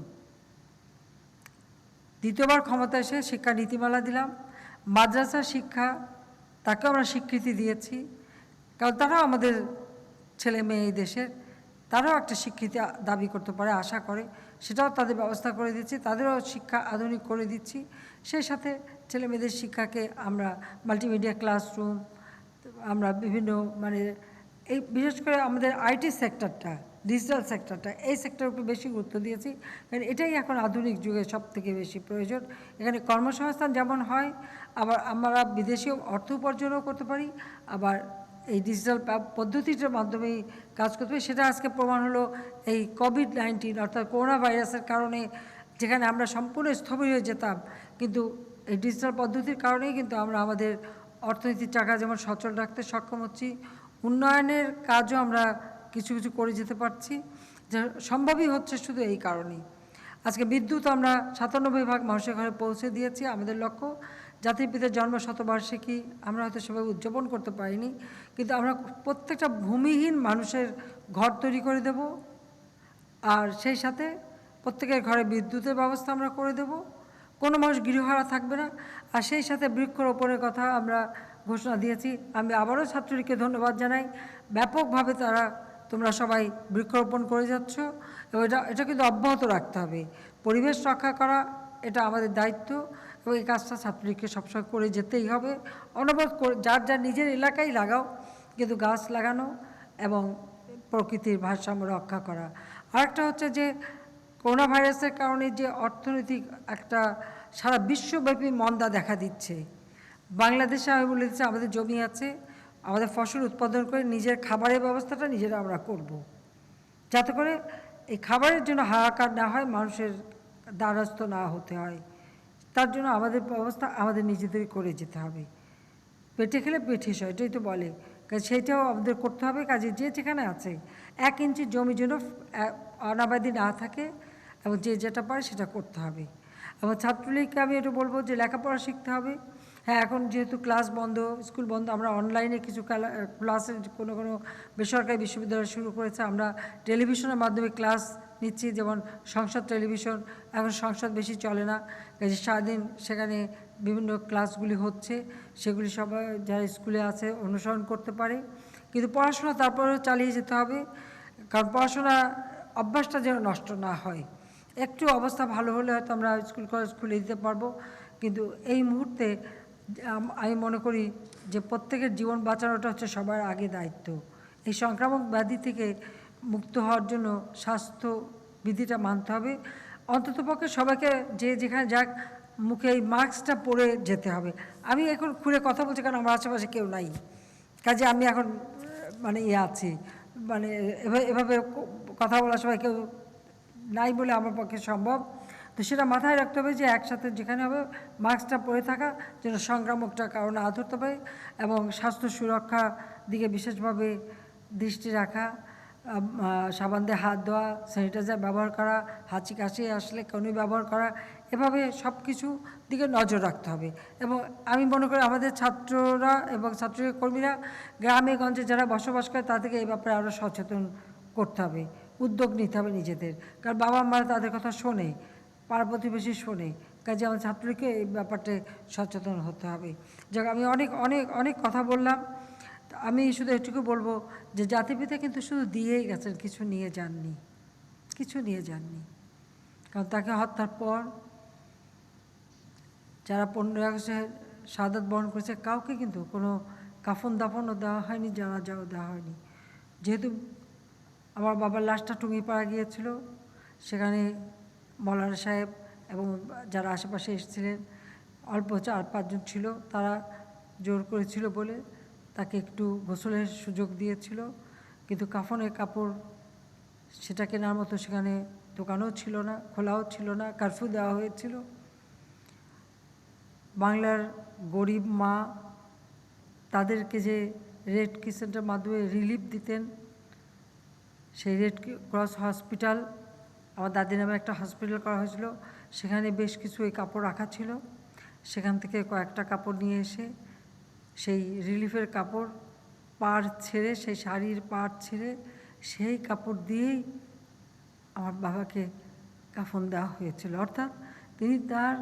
দ্বিতীয়বার ক্ষমতা এসে শিক্ষা নীতিমালা দিলাম, মাদ্রাসা শিক্ষা তাকেও আমরা স্বীকৃতি দিয়েছি, কারণ তারাও আমাদের ছেলে মেয়ে এই দেশের, তারাও একটা স্বীকৃতি দাবি করতে পারে, আশা করে, সেটাও তাদের ব্যবস্থা করে দিচ্ছি। তাদেরও শিক্ষা আধুনিক করে দিচ্ছি। সেই সাথে ছেলে মেয়েদের শিক্ষাকে আমরা মাল্টিমিডিয়া ক্লাসরুম, আমরা বিভিন্ন এই বিশেষ করে আমাদের আইটি সেক্টরটা, ডিজিটাল সেক্টরটা, এই সেক্টরের উপর বেশি গুরুত্ব দিয়েছি, কারণ এটাই এখন আধুনিক যুগে সবথেকে বেশি প্রয়োজন। এখানে কর্মসংস্থান যেমন হয়, আবার আমরা বিদেশীয় অর্থ উপার্জনও করতে পারি, আবার এই ডিজিটাল পদ্ধতিটার মাধ্যমেই কাজ করতে পারি। সেটা আজকে প্রমাণ হলো এই কোভিড-19 অর্থাৎ করোনা ভাইরাসের কারণে, যেখানে আমরা সম্পূর্ণ স্থবির হয়ে যেতাম, কিন্তু এই ডিজিটাল পদ্ধতির কারণেই কিন্তু আমরা আমাদের অর্থনীতির চাকা যেমন সচল রাখতে সক্ষম হচ্ছি, উন্নয়নের কাজও আমরা কিছু কিছু করে যেতে পারছি, যা সম্ভবই হচ্ছে শুধু এই কারণেই। আজকে বিদ্যুৎ আমরা 97% মানুষের ঘরে পৌঁছে দিয়েছি। আমাদের লক্ষ্য জাতির পিতার জন্ম শতবার্ষিকী আমরা হয়তো সেভাবে উদযাপন করতে পারিনি, কিন্তু আমরা প্রত্যেকটা ভূমিহীন মানুষের ঘর তৈরি করে দেব, আর সেই সাথে প্রত্যেকের ঘরে বিদ্যুতের ব্যবস্থা আমরা করে দেব, কোনো মানুষ গৃহহারা থাকবে না। আর সেই সাথে বৃক্ষরোপণের কথা আমরা ঘোষণা দিয়েছি। আমি আবারও ছাত্রলীগকে ধন্যবাদ জানাই, ব্যাপকভাবে তোমরা সবাই বৃক্ষরোপণ করে যাচ্ছ, এবং এটা কিন্তু অব্যাহত রাখতে হবে। পরিবেশ রক্ষা করা এটা আমাদের দায়িত্ব, এবং এই কাজটা ছাত্রলীগকে সবসময় করে যেতেই হবে। অনবরত যার যার নিজের এলাকায় লাগাও, কিন্তু গাছ লাগানো এবং প্রকৃতির ভারসাম্য রক্ষা করা। আরেকটা হচ্ছে যে করোনা ভাইরাসের কারণে যে অর্থনৈতিক একটা সারা বিশ্বব্যাপী মন্দা দেখা দিচ্ছে, বাংলাদেশে আমি বলে দিচ্ছি আমাদের জমি আছে, আমাদের ফসল উৎপাদন করে নিজের খাবারের ব্যবস্থাটা নিজেরা আমরা করব, যাতে করে এই খাবারের জন্য হাহাকার না হয়, মানুষের দ্বারস্থ না হতে হয়। তার জন্য আমাদের ব্যবস্থা আমাদের নিজেদেরই করে যেতে হবে। পেটে খেলে পেটে সয়, এটাই তো বলে, কাজে সেইটাও আমাদের করতে হবে। কাজে যে যেখানে আছে 1 ইঞ্চি জমি যেন অনাবাদি না থাকে, এবং যে যেটা পারে সেটা করতে হবে। এবং ছাত্রলীগকে আমি এটা বলবো যে লেখাপড়া শিখতে হবে। হ্যাঁ, এখন যেহেতু ক্লাস বন্ধ, স্কুল বন্ধ, আমরা অনলাইনে কিছু ক্লাসের কোনো কোনো বেসরকারি বিশ্ববিদ্যালয় শুরু করেছে। আমরা টেলিভিশনের মাধ্যমে ক্লাস নিচ্ছি, যেমন সংসদ টেলিভিশন, এখন সংসদ বেশি চলে না, কাজে সারাদিন সেখানে বিভিন্ন ক্লাসগুলি হচ্ছে, সেগুলি সবাই যারা স্কুলে আছে অনুসরণ করতে পারে। কিন্তু পড়াশোনা তারপরেও চালিয়ে যেতে হবে, কারণ পড়াশোনা অভ্যাসটা যেন নষ্ট না হয়। একটু অবস্থা ভালো হলে হয়তো আমরা স্কুল কলেজ খুলে দিতে পারবো, কিন্তু এই মুহূর্তে আমি মনে করি যে প্রত্যেকের জীবন বাঁচানোটা হচ্ছে সবার আগে দায়িত্ব। এই সংক্রামক ব্যাধি থেকে মুক্ত হওয়ার জন্য স্বাস্থ্যবিধিটা মানতে হবে। অন্ততপক্ষে সবাইকে যে যেখানে যাক মুখে এই মাস্কটা পরে যেতে হবে। আমি এখন খুলে কথা বলছি কারণ আমার আশেপাশে কেউ নাই, কাজে আমি এখন আছি, এভাবে কথা বলার সময় কেউ নাই বলে আমার পক্ষে সম্ভব। তো তো সেটা মাথায় রাখতে হবে যে একসাথে যেখানে হবে মাস্কটা পরে থাকা, যেন সংক্রামকটা কারণে হাত ধরতে পারে, এবং স্বাস্থ্য সুরক্ষা দিকে বিশেষভাবে দৃষ্টি রাখা, সাবান দিয়ে হাত ধোয়া, স্যানিটাইজার ব্যবহার করা, হাঁচি কাশি আসলে কনুই ব্যবহার করা, এভাবে সব কিছু দিকে নজর রাখতে হবে। এবং আমি মনে করি আমাদের ছাত্ররা এবং ছাত্র কর্মীরা গ্রামে গঞ্জে যারা বসবাস করে তাদেরকে এই ব্যাপারে আরও সচেতন করতে হবে, উদ্যোগ নিতে হবে নিজেদের, কারণ বাবা মারা তাদের কথা শোনে, পাড়া প্রতিবেশী শোনে, কাজে আমাদের ছাত্রকে এই ব্যাপারটা সচেতন হতে হবে। যাক, আমি অনেক অনেক অনেক কথা বললাম। আমি শুধু এটুকু বলবো যে জাতিপিতা কিন্তু শুধু দিয়েই গেছেন, কিছু নিয়ে যাননি, কিছু নিয়ে যাননি। কারণ তাকে হত্যার পর যারা 15 আগস্টে শাহাদাত বরণ করেছে কাউকে কিন্তু কোনো কাফন দাফনও দেওয়া হয়নি, জানাজাও দেওয়া হয়নি। যেহেতু আমার বাবার লাশটা টুঙ্গিপাড়া গিয়েছিল, সেখানে মৌলানা সাহেব এবং যারা আশেপাশে এসেছিলেন অল্প 4-5 জন ছিল, তারা জোর করেছিল বলে তাকে একটু গোসলের সুযোগ দিয়েছিল, কিন্তু কাফনের কাপড় সেটা কেনার মতো সেখানে দোকানও ছিল না, খোলাও ছিল না, কারফিউ দেওয়া হয়েছিল। বাংলার গরিব মা তাদেরকে যে রেড ক্রিসেন্টের মাধ্যমে রিলিফ দিতেন, সেই রেড ক্রস হসপিটাল, আমার দাদি নামে একটা হসপিটাল করা হয়েছিল, সেখানে বেশ কিছু এই কাপড় রাখা ছিল। সেখান থেকে কয়েকটা কাপড় নিয়ে এসে সেই রিলিফের কাপড় পাড় ছেড়ে, সেই শাড়ির পাড় ছেড়ে সেই কাপড় দিয়েই আমার বাবাকে কাফন দেওয়া হয়েছিল। অর্থাৎ তিনি তার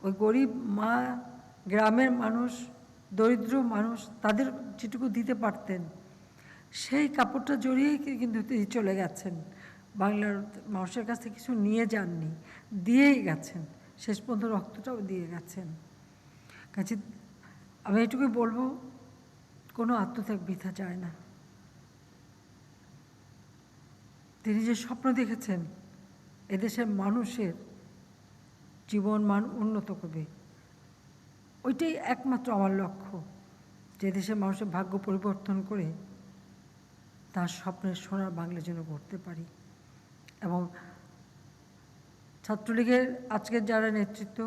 ওই গরিব মা, গ্রামের মানুষ, দরিদ্র মানুষ, তাদের যেটুকু দিতে পারতেন সেই কাপড়টা জড়িয়েই কিন্তু তিনি চলে গেছেন। বাংলার মানুষের কাছ থেকে কিছু নিয়ে যাননি, দিয়েই গেছেন, শেষ পর্যন্ত রক্তটাও দিয়ে গেছেন। কাজে আমি এটুকুই বলবো, কোনো আত্মত্যাগ বৃথা যায় না। তিনি যে স্বপ্ন দেখেছেন এদেশের মানুষের জীবন মান উন্নত করবে, ওইটাই একমাত্র আমার লক্ষ্য, যে দেশের মানুষের ভাগ্য পরিবর্তন করে তার স্বপ্নের সোনার বাংলা যেন গড়তে পারি। এবং ছাত্রলীগের আজকের যারা নেতৃত্ব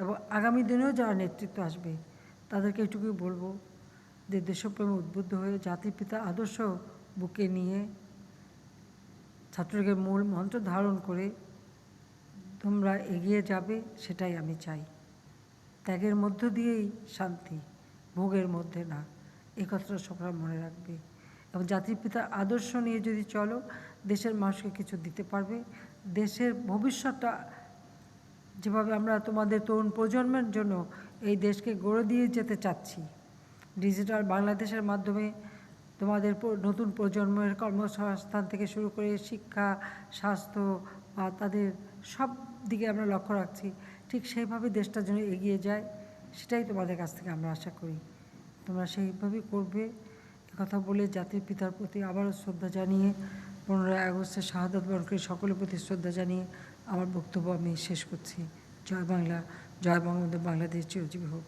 এবং আগামী দিনেও যারা নেতৃত্ব আসবে তাদেরকে এটুকুই বলবো যে দেশপ্রেমে উদ্বুদ্ধ হয়ে জাতির পিতা আদর্শ বুকে নিয়ে ছাত্রলীগের মূল মন্ত্র ধারণ করে তোমরা এগিয়ে যাবে, সেটাই আমি চাই। ত্যাগের মধ্য দিয়েই শান্তি, ভোগের মধ্যে না, এই কথাটা সবাই মনে রাখবে। এবং জাতির পিতার আদর্শ নিয়ে যদি চলো, দেশের মানুষকে কিছু দিতে পারবে। দেশের ভবিষ্যৎটা যেভাবে আমরা তোমাদের তরুণ প্রজন্মের জন্য এই দেশকে গড়ে দিয়ে যেতে চাচ্ছি, ডিজিটাল বাংলাদেশের মাধ্যমে তোমাদের নতুন প্রজন্মের কর্মসংস্থান থেকে শুরু করে শিক্ষা, স্বাস্থ্য বা তাদের সব দিকে আমরা লক্ষ্য রাখছি, ঠিক সেইভাবে দেশটা যেন এগিয়ে যায়, সেটাই তোমাদের কাছ থেকে আমরা আশা করি। তোমরা সেইভাবেই করবে, কথা বলে জাতির পিতার প্রতি আবারও শ্রদ্ধা জানিয়ে, 15 আগস্টের শাহাদাত বরণকারী সকলের প্রতি শ্রদ্ধা জানিয়ে আমার বক্তব্য আমি শেষ করছি। জয় বাংলা, জয় বঙ্গবন্ধু, বাংলাদেশ চিরজীবী হোক।